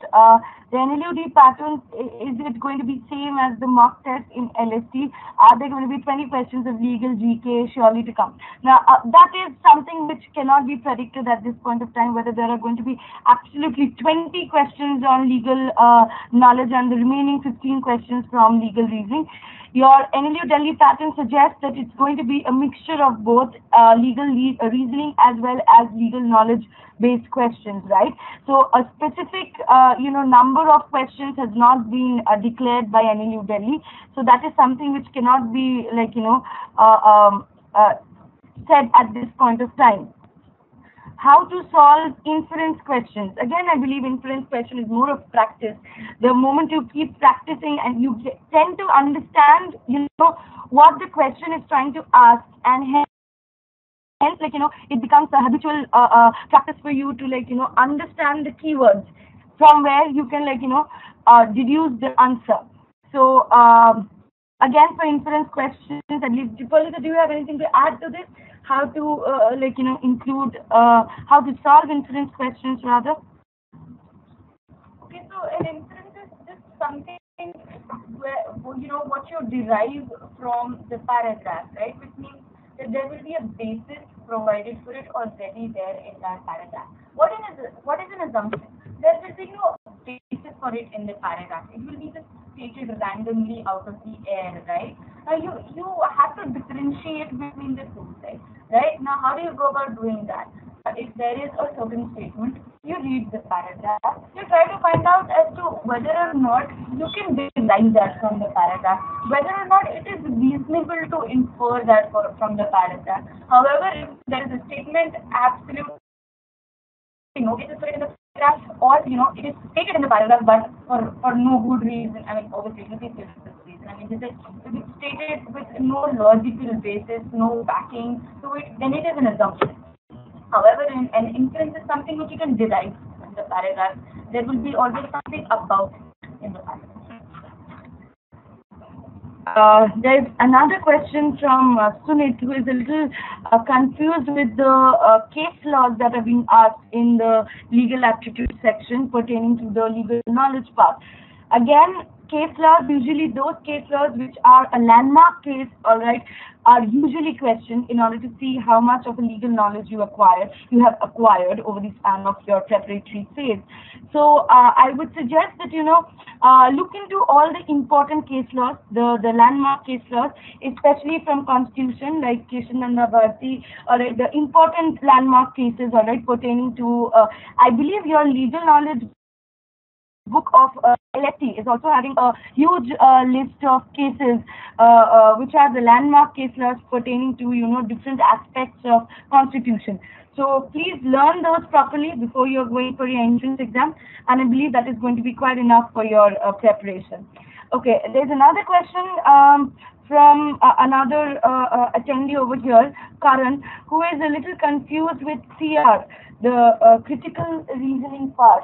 the NLUD pattern, is it going to be same as the mock test in LST? Are there going to be 20 questions of legal GK surely to come? Now, that is something which cannot be predicted at this point of time, whether there are going to be absolutely 20 questions on legal knowledge and the remaining 15 questions from legal reasoning. Your NLU-Delhi pattern suggests that it's going to be a mixture of both legal reasoning as well as legal knowledge-based questions, right? So a specific, number of questions has not been declared by NLU-Delhi. So that is something which cannot be, said at this point of time. How to solve inference questions. Again, I believe inference question is more of practice. The moment you keep practicing and you tend to understand, what the question is trying to ask, and hence, it becomes a habitual practice for you to, understand the keywords from where you can, deduce the answer. So, again, for inference questions, at least, Deepalika, do you have anything to add to this? How to, include, how to solve inference questions, rather? Okay, so an inference is just something where what you derive from the paragraph, right? Which means that there will be a basis provided for it already there in that paragraph. What is an assumption? There will be no basis for it in the paragraph. It will be just stated randomly out of the air, right? Now you have to differentiate between the two, right? Right? Now how do you go about doing that? If there is a certain statement, you read the paragraph, you try to find out as to whether or not you can derive that from the paragraph, whether or not it is reasonable to infer that from the paragraph. However, if there is a statement absolutely no basis for it in the paragraph, or it is stated in the paragraph but for no good reason, I mean obviously it is reason. I mean this is stated with no logical basis, no backing to it, then it is an assumption. However, an inference is something which you can derive from the paragraph. There will be always something about it in the paragraph. There's another question from Sunit, who is a little confused with the case laws that are being asked in the legal aptitude section pertaining to the legal knowledge part. Again, case laws, usually those case laws which are a landmark case, all right, are usually questioned in order to see how much of a legal knowledge you have acquired over the span of your preparatory phase. So I would suggest that look into all the important case laws, the landmark case laws, especially from Constitution, like Keshananda Bharti, all right, the important landmark cases, all right, pertaining to I believe your legal knowledge book of AILET is also having a huge list of cases which are the landmark case laws pertaining to different aspects of Constitution. So please learn those properly before you're going for your entrance exam, and I believe that is going to be quite enough for your preparation. Okay, there's another question from another attendee over here, Karan, who is a little confused with CR, the critical reasoning part.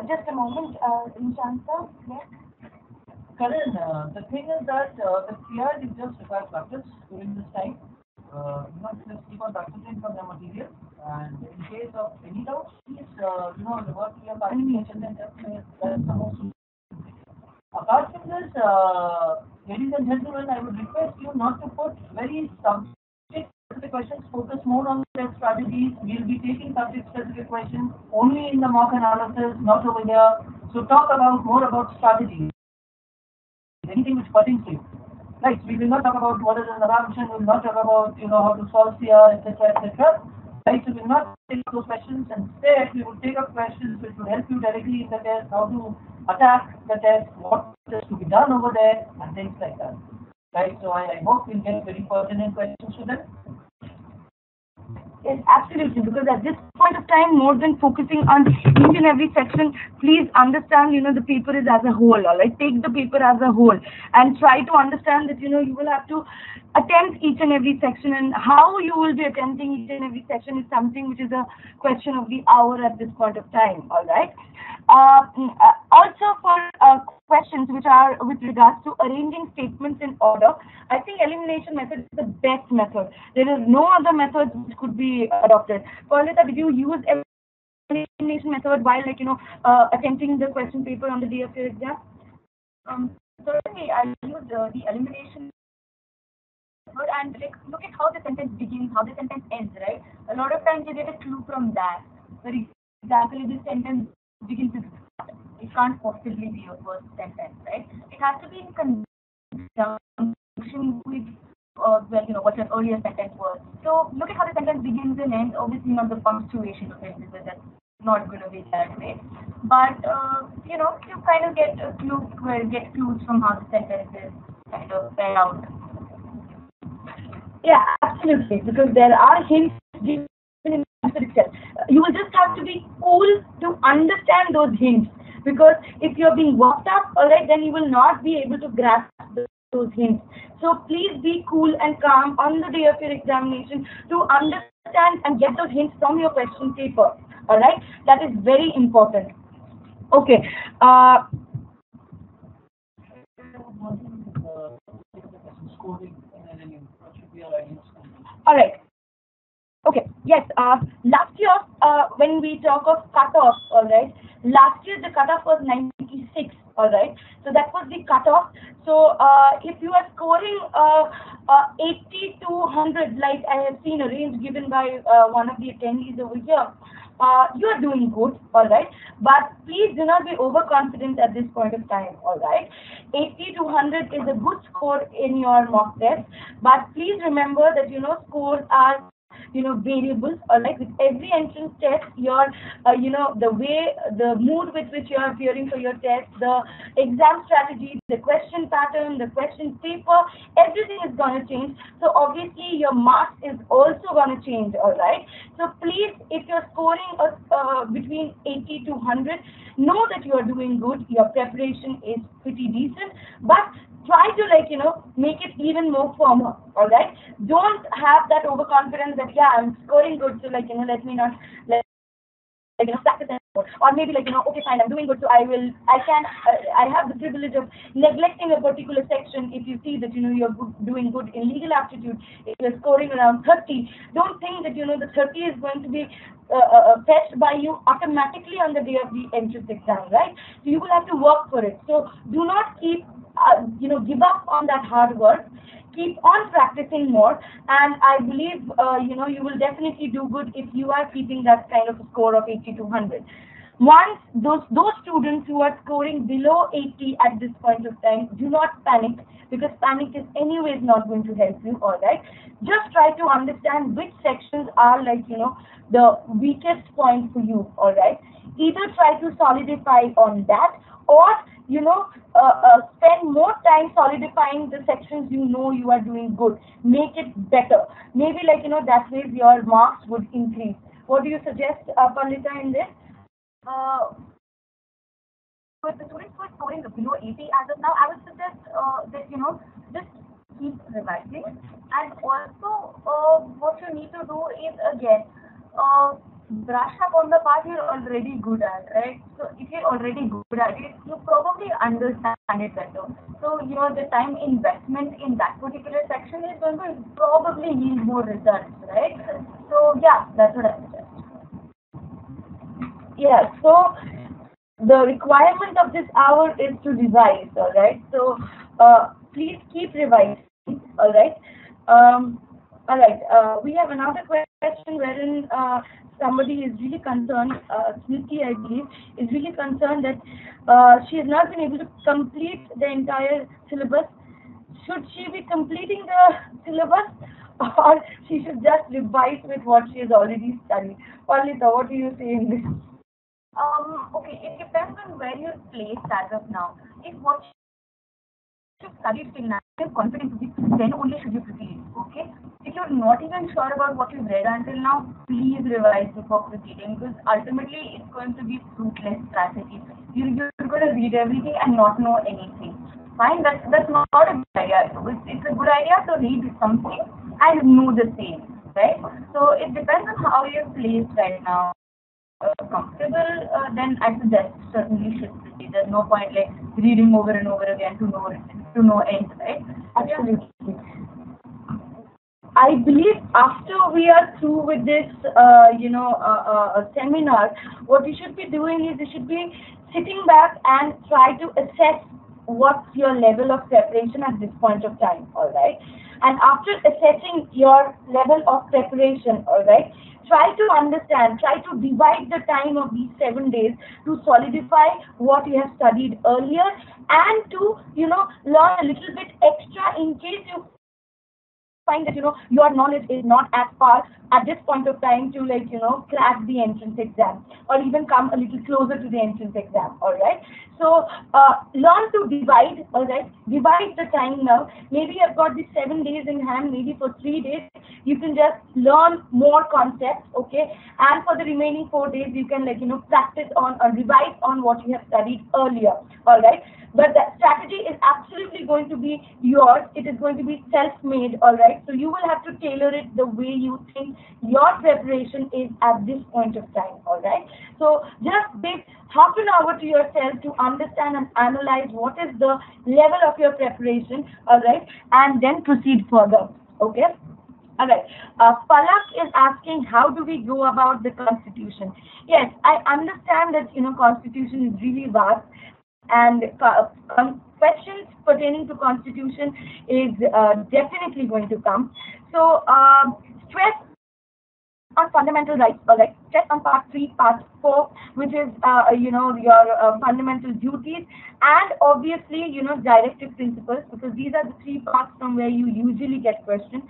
Just a moment, Nishanta. Yes. Karan, the thing is that the CR is just require practice during this time. Just keep on practicing from the material. And in case of any doubts, please, revert to your participation and just that's the most. Apart from this, ladies and gentlemen, I would request you not to put very subject-specific questions, focus more on their strategies. We'll be taking subject-specific questions only in the mock analysis, not over here. So talk about more about strategies, anything which pertains to you. Right, we will not talk about what is an assumption, we will not talk about, how to solve CR, etc., etc. Right, so we will not take those questions. Instead, we will take up questions which will help you directly in the test, how to attack the test, what is to be done over there, and things like that. Right, so I hope we'll get very pertinent questions to them. Yes, absolutely. Because at this point of time, more than focusing on each and every section, please understand, the paper is as a whole. All right, take the paper as a whole and try to understand that you will have to attempt each and every section, and how you will be attempting each and every section is something which is a question of the hour at this point of time. All right. Also for questions which are with regards to arranging statements in order, I think elimination method is the best method. There is no other method which could be adopted. Paulita, did you use elimination method while attempting the question paper on the day of your exam? Certainly, I used the elimination method and look at how the sentence begins, how the sentence ends, right? A lot of times you get a clue from that. For example, if this sentence begins with it can't possibly be your first sentence, right? It has to be in conjunction with what your earlier sentence was. So look at how the sentence begins and ends. Obviously not the punctuation of it, because that's not going to be that way. But you kind of get a clue, get clues from how the sentence is kind of paired out. Yeah, absolutely. Because there are hints given in the answer itself. You will just have to be cool to understand those hints. Because if you're being worked up, alright, then you will not be able to grasp those hints. So please be cool and calm on the day of your examination to understand and get those hints from your question paper. Alright, that is very important. Okay. Alright. Okay. Yes. Last year, when we talk of cutoff, alright. Last year the cutoff was 96. Alright. So that was the cutoff. So if you are scoring 80 to 100, like I have seen a range given by one of the attendees over here, you are doing good. Alright. But please do not be overconfident at this point of time. Alright. 80 to 100 is a good score in your mock test. But please remember that scores are variables. Alright, with every entrance test, your the way, the mood with which you are appearing for your test, the exam strategy, the question pattern, the question paper, everything is going to change. So obviously your marks is also going to change. Alright, so please, if you're scoring between 80 to 100, know that you are doing good. Your preparation is pretty decent, but try to make it even more firmer. All right, don't have that overconfidence that I'm scoring good, so let me not practice anymore. Or maybe okay, fine, I'm doing good, so I have the privilege of neglecting a particular section. If you see that you're doing good in legal aptitude, if you're scoring around 30, don't think that the 30 is going to be fetched by you automatically on the day of the entrance exam, right? So you will have to work for it. So do not keep give up on that hard work. Keep on practicing more, and I believe you will definitely do good if you are keeping that kind of a score of 80 to 100. Once those students who are scoring below 80 at this point of time, do not panic, because panic is anyways not going to help you. All right, just try to understand which sections are the weakest point for you. All right, either try to solidify on that, or spend more time solidifying the sections you are doing good. Make it better. Maybe that way your marks would increase. What do you suggest, Pandita, in this? For the students who are scoring below 80 as of now, I would suggest that just keep revising, and also what you need to do is again brush up on the part you're already good at, right? So if you're already good at it, you probably understand it better. So the time investment in that particular section is going to probably yield more results, right? So yeah, that's what I suggest. Yeah, so the requirement of this hour is to revise. All right, so please keep revising. All right. All right. We have another question wherein somebody is really concerned, Smriti, I believe, is really concerned that she has not been able to complete the entire syllabus. Should she be completing the syllabus, or she should just revise with what she has already studied? Palita, what do you say in this? Okay, it depends on where you're placed as of now. If what you've studied till now, you're confident with it, then only should you proceed. Okay? If you're not even sure about what you've read until now, please revise before proceeding, because ultimately it's going to be fruitless strategy. You're going to read everything and not know anything. Fine, that's not a good idea. It's a good idea to read something and know the same, right? So it depends on how you're placed right now. Comfortable, then I suggest certainly should proceed. There's no point like reading over and over again to know end, right? Absolutely. I believe after we are through with this, seminar, what you should be doing is you should be sitting back and try to assess what's your level of preparation at this point of time, all right? And after assessing your level of preparation, all right, try to understand, try to divide the time of these 7 days to solidify what you have studied earlier and to, learn a little bit extra in case you find that your knowledge is not as far at this point of time to crack the entrance exam or even come a little closer to the entrance exam. All right, so learn to divide. All right, divide the time now. Maybe I've got these 7 days in hand. Maybe for 3 days you can just learn more concepts, okay, and for the remaining 4 days you can practice on or revise on what you have studied earlier. All right, but the strategy is absolutely going to be yours. It is going to be self-made, all right? So you will have to tailor it the way you think your preparation is at this point of time, all right? So just give half an hour to yourself to understand and analyze what is the level of your preparation, all right? And then proceed further, okay? All right. Palak is asking, how do we go about the Constitution? Yes, I understand that, Constitution is really vast, and questions pertaining to Constitution is definitely going to come. So stress on fundamental rights, all right, stress on part 3, part 4, which is your fundamental duties, and obviously directive principles, because these are the 3 parts from where you usually get questions.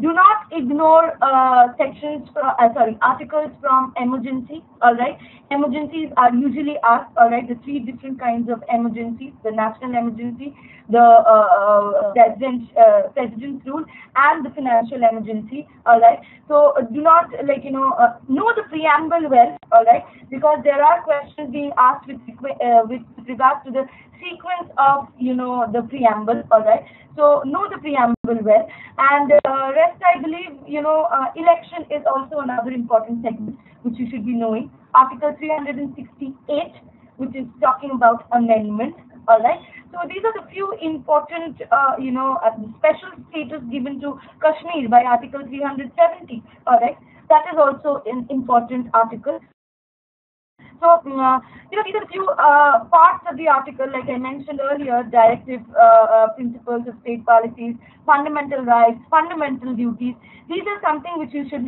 Do not ignore articles from emergency, all right. Emergencies are usually asked, all right, the 3 different kinds of emergencies: the national emergency, the president's rule, and the financial emergency, all right. So do not know the preamble well, all right, because there are questions being asked with regards to the sequence of the preamble, all right. So know the preamble well, and rest I believe election is also another important segment which you should be knowing. Article 368, which is talking about amendment, all right. So these are the few important special status given to Kashmir by Article 370, all right. That is also an important article. So, these are the few parts of the article, like I mentioned earlier: directive principles of state policies, fundamental rights, fundamental duties. These are something which you should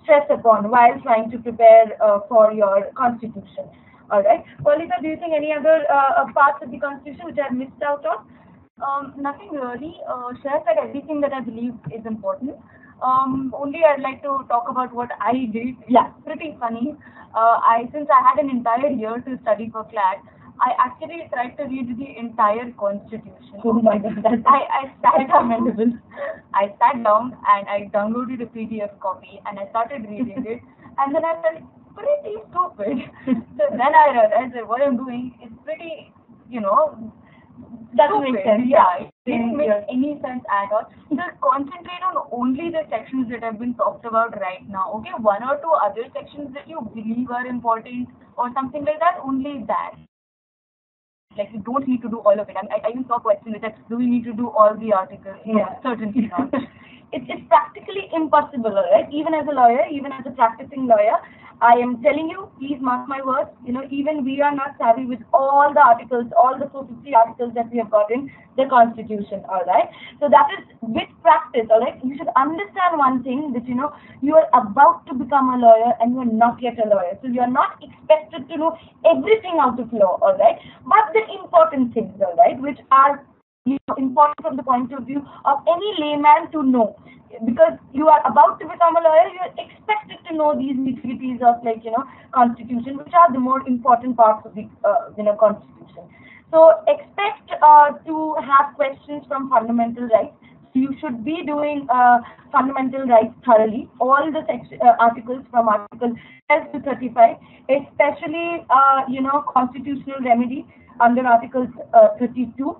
stress upon while trying to prepare for your Constitution. All right. Palita, do you think any other parts of the Constitution which I have missed out on? Nothing really. Share said everything that I believe is important. Only I'd like to talk about what I did. Yeah, pretty funny. Since I had an entire year to study for CLAT, I actually tried to read the entire Constitution. Oh my God, I sat down. I sat down and I downloaded a PDF copy and I started reading it, and then I felt pretty stupid. So then I realized that what I'm doing is pretty, doesn't make sense. Yeah, it didn't make any sense at all. Just concentrate on only the sections that have been talked about right now. Okay, 1 or 2 other sections that you believe are important or something like that, only that. Like, you don't need to do all of it. I even saw questions that, do we need to do all the articles? Yeah. Certainly not. It's practically impossible, right? Even as a lawyer, even as a practicing lawyer, I am telling you, please mark my words, even we are not savvy with all the articles, all the 450 articles that we have got in the Constitution, alright? So that is with practice, alright? You should understand one thing, that you are about to become a lawyer and you are not yet a lawyer. So you are not expected to know everything out of law, alright? But the important things, alright, which are important from the point of view of any layman to know, because you are about to become a lawyer, you are expected to know these nitty-gritties of Constitution, which are the more important parts of the Constitution. So expect to have questions from fundamental rights. You should be doing fundamental rights thoroughly, all the articles from Article 12 to 35, especially constitutional remedy under Article 32.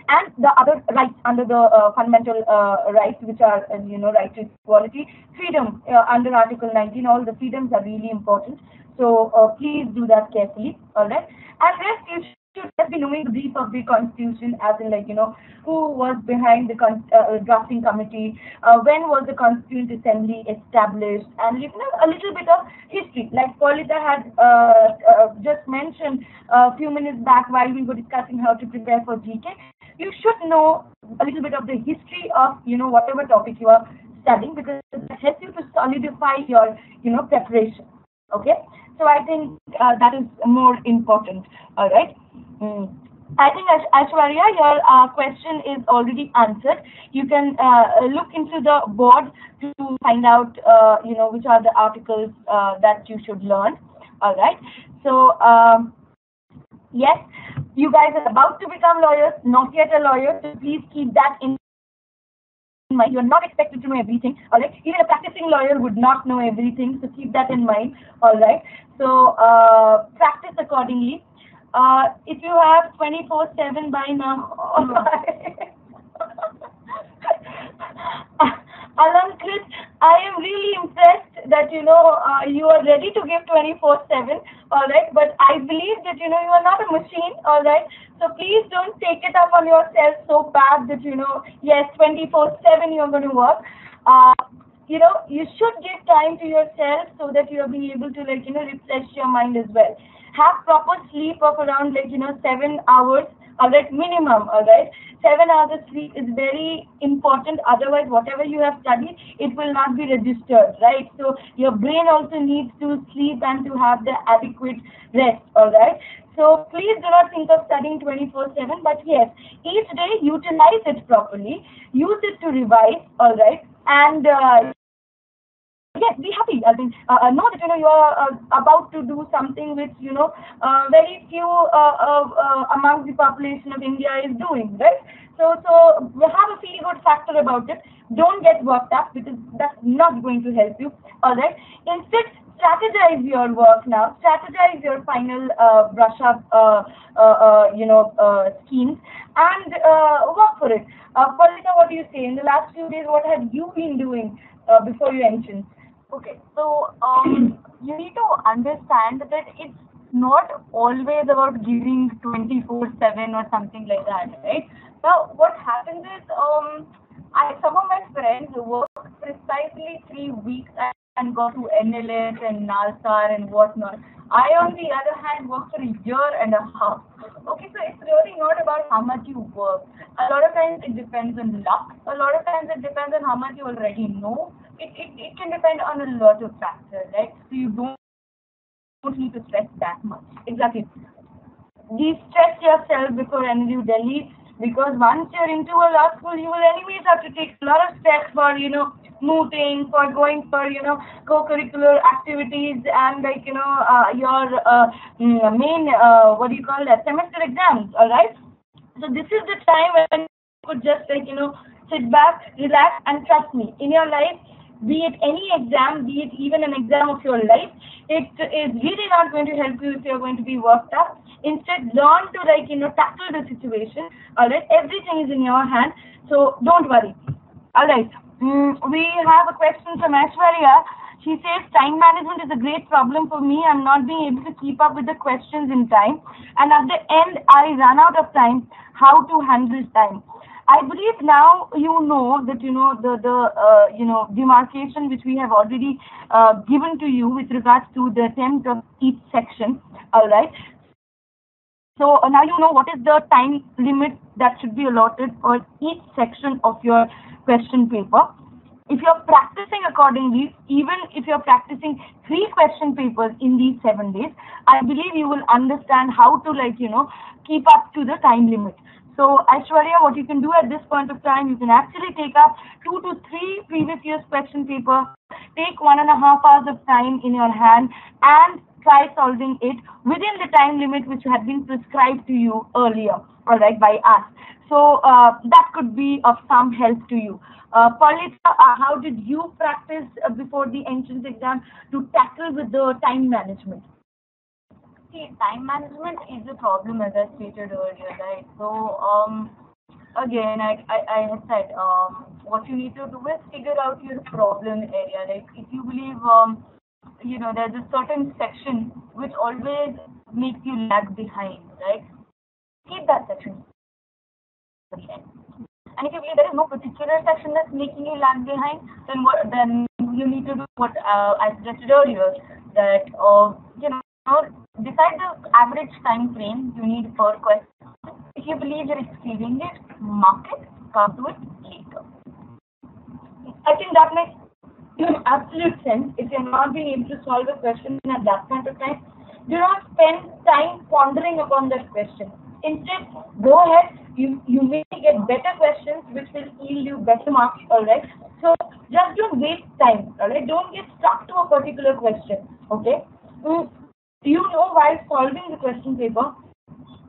And the other rights under the fundamental rights, which are right to equality, freedom under Article 19. All the freedoms are really important. So please do that carefully. All right. And rest, you should just be knowing the brief of the Constitution, as in who was behind the drafting committee, when was the Constituent Assembly established, and a little bit of history, like Paulita had just mentioned a few minutes back while we were discussing how to prepare for GK. You should know a little bit of the history of whatever topic you are studying, because it helps you to solidify your preparation. Okay, so I think that is more important. All right. I think Aishwarya, your question is already answered. You can look into the board to find out which are the articles that you should learn. All right. So yes, you guys are about to become lawyers, not yet a lawyer, so please keep that in mind. You are not expected to know everything, all right? Even a practicing lawyer would not know everything, so keep that in mind, all right? So practice accordingly. If you have 24/7 by now, all right. Alankrit, I am really impressed that you are ready to give 24/7, all right, but I believe that you are not a machine, all right, so please don't take it up on yourself so bad that yes, 24/7 you're going to work. You should give time to yourself so that you'll be able to refresh your mind as well. Have proper sleep of around 7 hours, all right, minimum, all right. 7 hours of sleep is very important, otherwise whatever you have studied, it will not be registered, right? So your brain also needs to sleep and to have the adequate rest, all right? So please do not think of studying 24/7, but yes, each day utilize it properly, use it to revise, all right, and yes, be happy. I mean, know that you are about to do something which very few among the population of India is doing, right? So have a feel good factor about it. Don't get worked up, because that's not going to help you. All right. Instead, strategize your work now. Strategize your final brush up, schemes, and work for it. Paulita, what do you say? In the last few days, what have you been doing before your entrance? Okay, so you need to understand that it's not always about giving 24/7 or something like that, right? Now, what happens is, some of my friends work precisely 3 weeks and go to NLS and NALSAR and whatnot. I, on the other hand, work for a year and a half. Okay, so it's really not about how much you work. A lot of times it depends on luck. A lot of times it depends on how much you already know. It can depend on a lot of factors, right? So you don't need to stress that much. Exactly. De-stress yourself before NLU-Delhi, because once you're into a law school, you will anyways have to take a lot of steps for, moving, for going for, co-curricular activities, and your main, semester exams, all right? So this is the time when you could just sit back, relax, and trust me, in your life, be it any exam, be it even an exam of your life, it is really not going to help you if you're going to be worked up. Instead, learn to tackle the situation. All right, everything is in your hand, so don't worry. All right, we have a question from Aishwarya. She says, time management is a great problem for me. I'm not being able to keep up with the questions in time, and at the end, I run out of time. How to handle time? I believe now you know that the demarcation which we have already given to you with regards to the attempt of each section. All right. So now you know what is the time limit that should be allotted for each section of your question paper. If you're practicing accordingly, even if you're practicing 3 question papers in these 7 days, I believe you will understand how to keep up to the time limit. So Aishwarya, what you can do at this point of time, you can actually take up 2 to 3 previous year's question paper, take 1.5 hours of time in your hand and try solving it within the time limit which had been prescribed to you earlier, all right, by us. So that could be of some help to you. Paulita, how did you practice before the entrance exam to tackle with the time management? See, time management is a problem as I stated earlier, right? So, again, I had said, what you need to do is figure out your problem area. Like, if you believe, there's a certain section which always makes you lag behind, right? Keep that section to the end. And if you believe there is no particular section that's making you lag behind, then you need to do what I suggested earlier, that decide the average time frame you need per question. If you believe you're exceeding it, mark it, come to it later. I think that makes absolute sense. If you're not being able to solve a question at that point of time, do not spend time pondering upon that question. Instead, go ahead. You may get better questions which will yield you better marks, all right? So just don't waste time, all right? Don't get stuck to a particular question, okay? You know, while solving the question paper,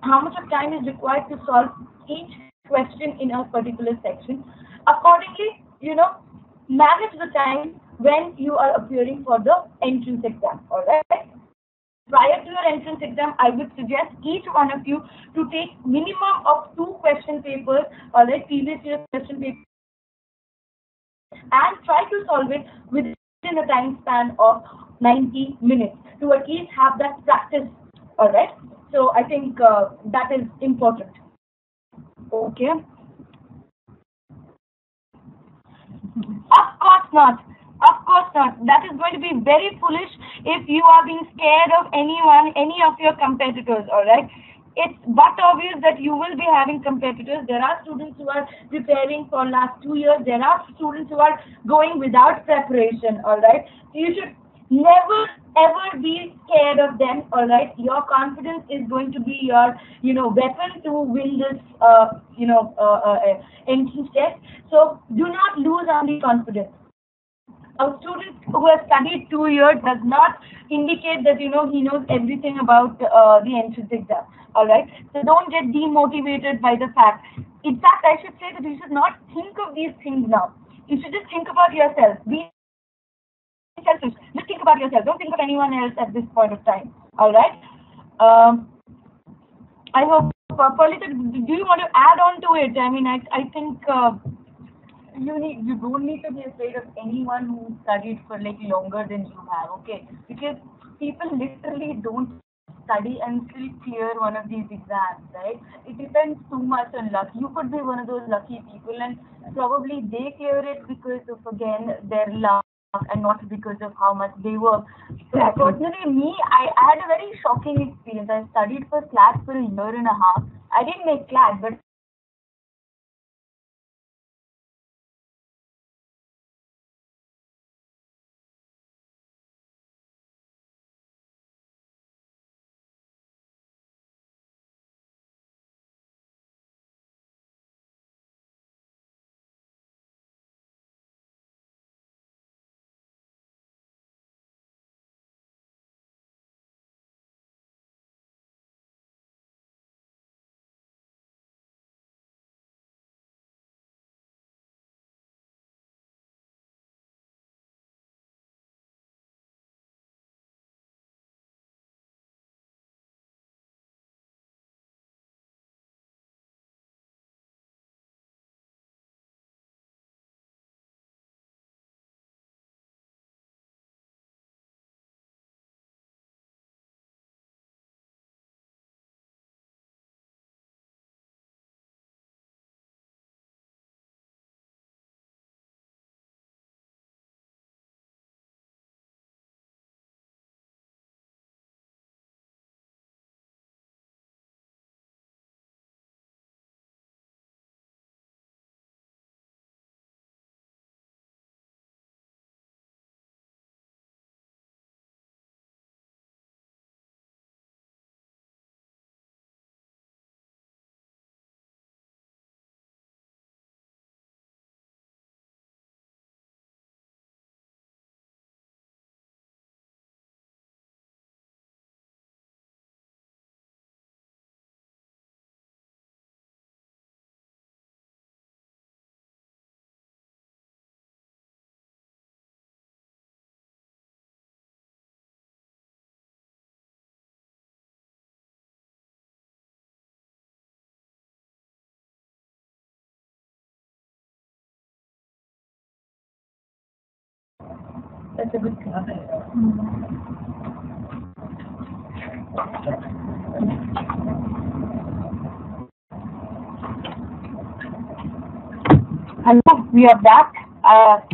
how much of time is required to solve each question in a particular section. Accordingly, manage the time when you are appearing for the entrance exam, all right? Prior to your entrance exam, I would suggest each one of you to take minimum of 2 question papers, all right, previous year question paper, and try to solve it within a time span of 90 minutes to at least have that practice, all right? So I think that is important. Okay. Of course not. Of course not. That is going to be very foolish if you are being scared of anyone, any of your competitors, alright? It's but obvious that you will be having competitors. There are students who are preparing for last 2 years. There are students who are going without preparation, alright? So you should never ever be scared of them, alright? Your confidence is going to be your, weapon to win this, entrance test. So do not lose on the confidence. A student who has studied 2 years does not indicate that he knows everything about the entrance exam. All right, so don't get demotivated by the fact. In fact, I should say that you should not think of these things now. You should just think about yourself. Be selfish. Just think about yourself. Don't think of anyone else at this point of time. All right. I hope, Paulita, do you want to add on to it? I mean, I think. You don't need to be afraid of anyone who studied for longer than you have, okay? Because people literally don't study and still clear one of these exams, right? It depends too much on luck. You could be one of those lucky people, and probably they clear it because of, again, their luck and not because of how much they work. So personally, I had a very shocking experience. I studied for CLAT for a year and a half. I didn't make CLAT, but That's a good thing. Hello, we are back.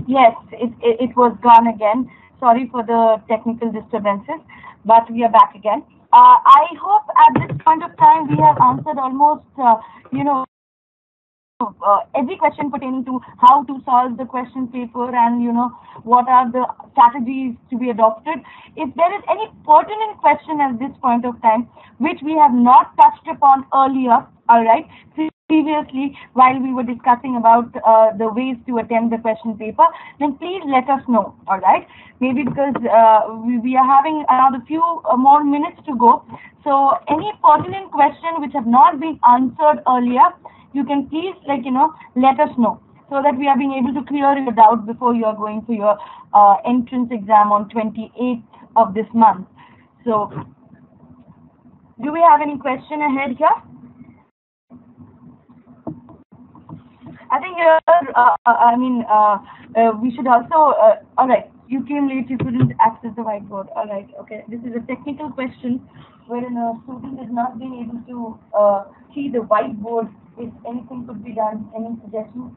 Yes, it was gone again. Sorry for the technical disturbances, but we are back again. I hope at this point of time we have answered almost, every question pertaining to how to solve the question paper and what are the strategies to be adopted. If there is any pertinent question at this point of time which we have not touched upon earlier, all right, previously while we were discussing about the ways to attempt the question paper, then please let us know, all right? Maybe because we are having another few more minutes to go. So any pertinent question which have not been answered earlier, you can please let us know so that we are being able to clear your doubt before you are going for your entrance exam on 28th of this month. So do we have any question ahead here? I think we should also, all right, you came late, you couldn't access the whiteboard. All right, okay. This is a technical question wherein a student is not being able to see the whiteboard. If anything could be done, any suggestions?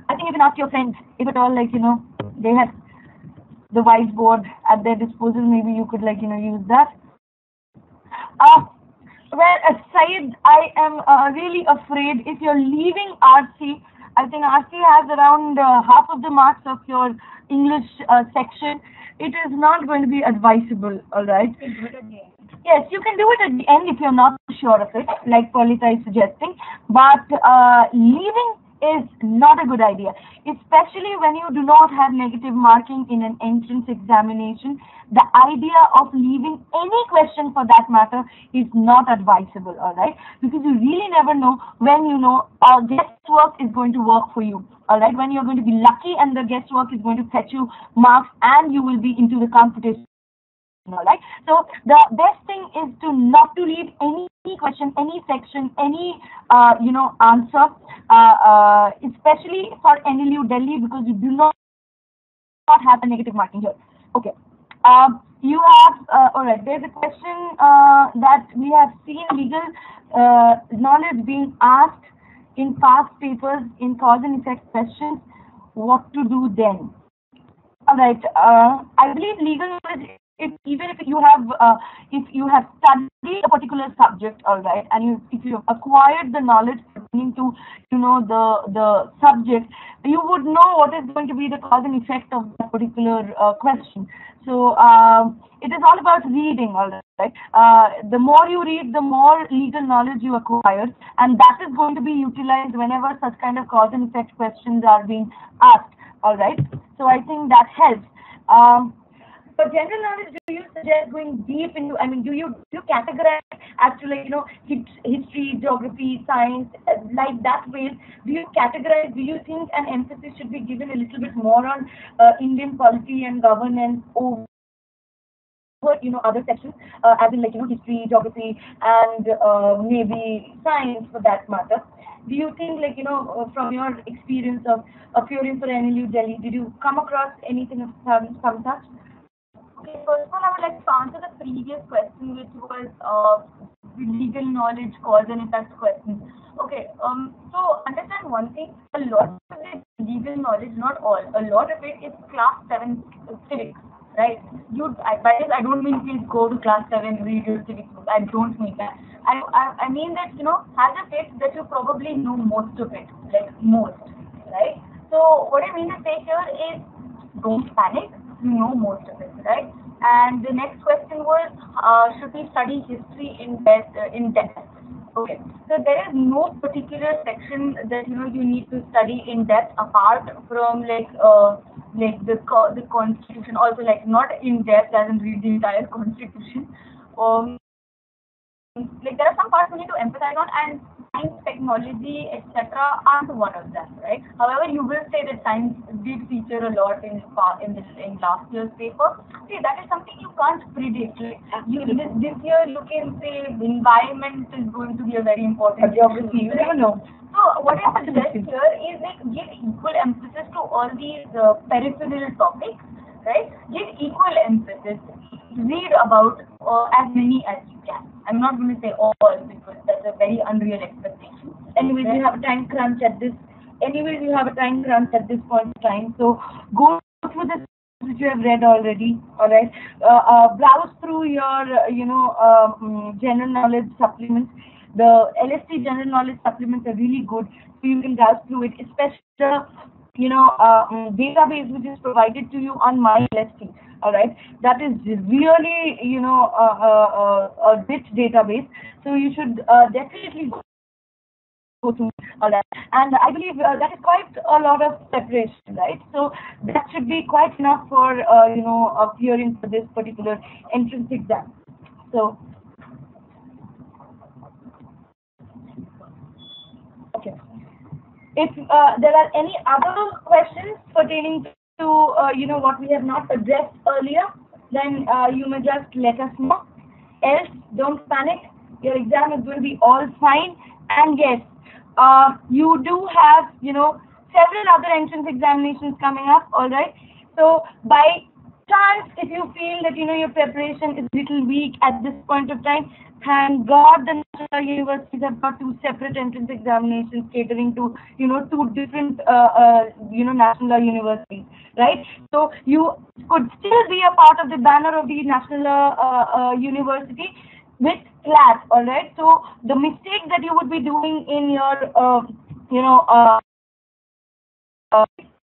I think you can ask your friends, if at all, they have the whiteboard at their disposal, maybe you could, use that. Well, Syed, I am really afraid if you're leaving RC, I think RC has around half of the marks of your English section. It is not going to be advisable, all right? Yes, you can do it at the end if you're not sure of it, like Polita is suggesting. But leaving is not a good idea, especially when you do not have negative marking in an entrance examination. The idea of leaving any question for that matter is not advisable, all right? Because you really never know when guesswork is going to work for you, all right? When you're going to be lucky and the guesswork is going to fetch you marks and you will be into the competition. All right. So the best thing is to not to leave any question, any section, any answer, especially for NLU-Delhi, because you do not have a negative marking here. Okay. You have all right. There's a question that we have seen legal knowledge being asked in past papers in cause and effect questions. What to do then? All right. I believe legal knowledge. Even if you have studied a particular subject, all right, and if you have acquired the knowledge pertaining to the subject, you would know what is going to be the cause and effect of that particular question. So it is all about reading, all right. The more you read, the more legal knowledge you acquire, and that is going to be utilized whenever such kind of cause and effect questions are being asked, all right. So I think that helps. For general knowledge, do you suggest going deep into? I mean, do you categorize actually, history, geography, science, like that way? Do you categorize? Do you think an emphasis should be given a little bit more on Indian polity and governance over other sections, as in history, geography, and maybe science for that matter? Do you think from your experience of appearing for NLU-Delhi, did you come across anything of some such? Okay, first of all, I would like to answer the previous question, which was legal knowledge, cause and effect questions. Okay, so understand one thing, a lot of it legal knowledge, not all, a lot of it is class 7 civics, right? By this, I don't mean please go to class 7, read your civics book, I don't mean that. I mean that, have a faith that you probably know most of it, most, right? So what I mean to say here is, don't panic. You know most of it, right? And the next question was, should we study history in depth? Okay, so there is no particular section that you need to study in depth apart from the constitution. Also, not in depth as in read the entire constitution. There are some parts we need to emphasize on, and science, technology, etc. aren't one of them, right? However, you will say that science did feature a lot in last year's paper. See, that is something you can't predict. Like, this year, you can say the environment is going to be a very important geography. You right? never know. So what I suggest here is like give equal emphasis to all these peripheral topics, right? Give equal emphasis. Read about as many as you can. I'm not going to say all because that's a very unreal expectation. Anyways, you have a time crunch at this. Anyways, you have a time crunch at this point in time. So go through this which you have read already. All right. Browse through your general knowledge supplements. The LST general knowledge supplements are really good, so you can browse through it, especially the database which is provided to you on my LST. All right, that is really a rich database, so you should definitely go through all that. And I believe that is quite a lot of preparation, right? So that should be quite enough for appearing for this particular entrance exam. So. Okay. If there are any other questions pertaining to what we have not addressed earlier, then you may just let us know. Else, don't panic. Your exam is going to be all fine. And yes, you do have several other entrance examinations coming up. All right. So by chance, if you feel that your preparation is a little weak at this point of time, thank God the national universities have got two separate entrance examinations catering to two different national universities, right? So you could still be a part of the banner of the national university with class, all right? So the mistake that you would be doing in your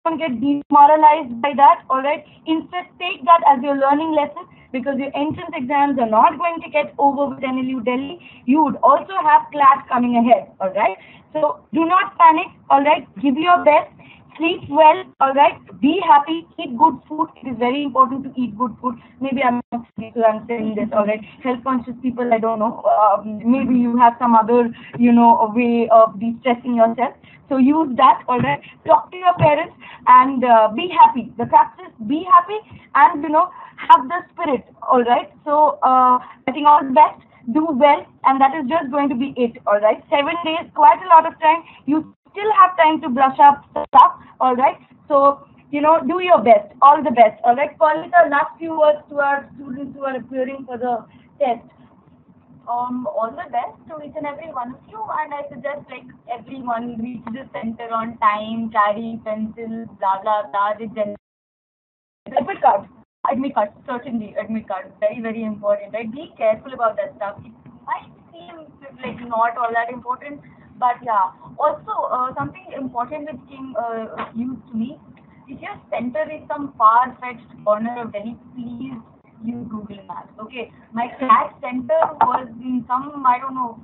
don't get demoralized by that, all right? Instead, take that as your learning lesson, because your entrance exams are not going to get over with NLU-Delhi. You would also have class coming ahead, all right? So do not panic, all right? Give your best. Sleep well, all right? Be happy. Eat good food. It is very important to eat good food. Maybe I'm not saying, so I'm saying this, all right? Health conscious people, I don't know. Maybe you have some other, way of de-stressing yourself. So use that, all right? Talk to your parents and be happy. The practice, be happy and, have the spirit, all right? So I think all the best. Do well, and that is just going to be it, all right? 7 days, quite a lot of time. You still have time to brush up stuff, all right? So, do your best, all the best, all right? Paulita, last few words to our students who are appearing for the test. All the best to each and every one of you, and I suggest like everyone reach the center on time, carry pencils, blah blah blah. Admit card. Admit card, certainly admit card, very very important, right? Be careful about that stuff. It might seem like not all that important, but yeah. Also, something important which came used to me. If your center is some far-fetched corner of Delhi, please use Google Maps. Okay, my class center was in some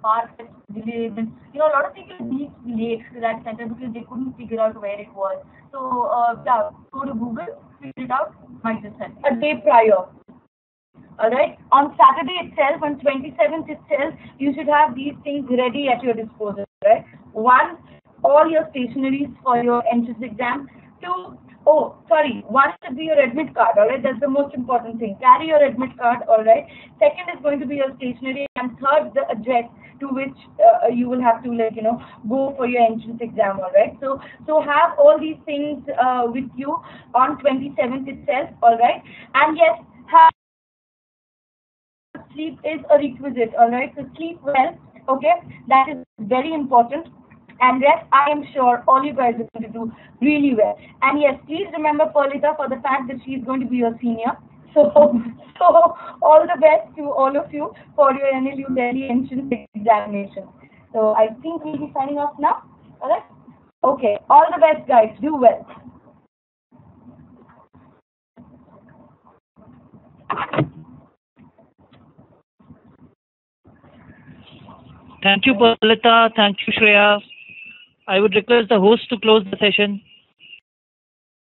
far-fetched village, and a lot of people reached late to that center because they couldn't figure out where it was. So yeah, go to Google, figure it out. Might just help. A day prior. All right. On Saturday itself, on 27th itself, you should have these things ready at your disposal. Right. One, all your stationeries for your entrance exam. Two, one should be your admit card. All right. That's the most important thing. Carry your admit card. All right. Second is going to be your stationery, and third, the address to which you will have to go for your entrance exam. All right. So have all these things with you on 27th itself. All right. And yes, sleep is a requisite. All right. So sleep well. Okay. That is very important. And rest, I am sure all you guys are going to do really well. And yes, please remember Paulita for the fact that she is going to be your senior. So all the best to all of you for your NLU-Delhi entrance examination. So I think we'll be signing off now. All right? Okay. All the best, guys. Do well. Thank you, Paulita. Thank you, Shreya. I would request the host to close the session.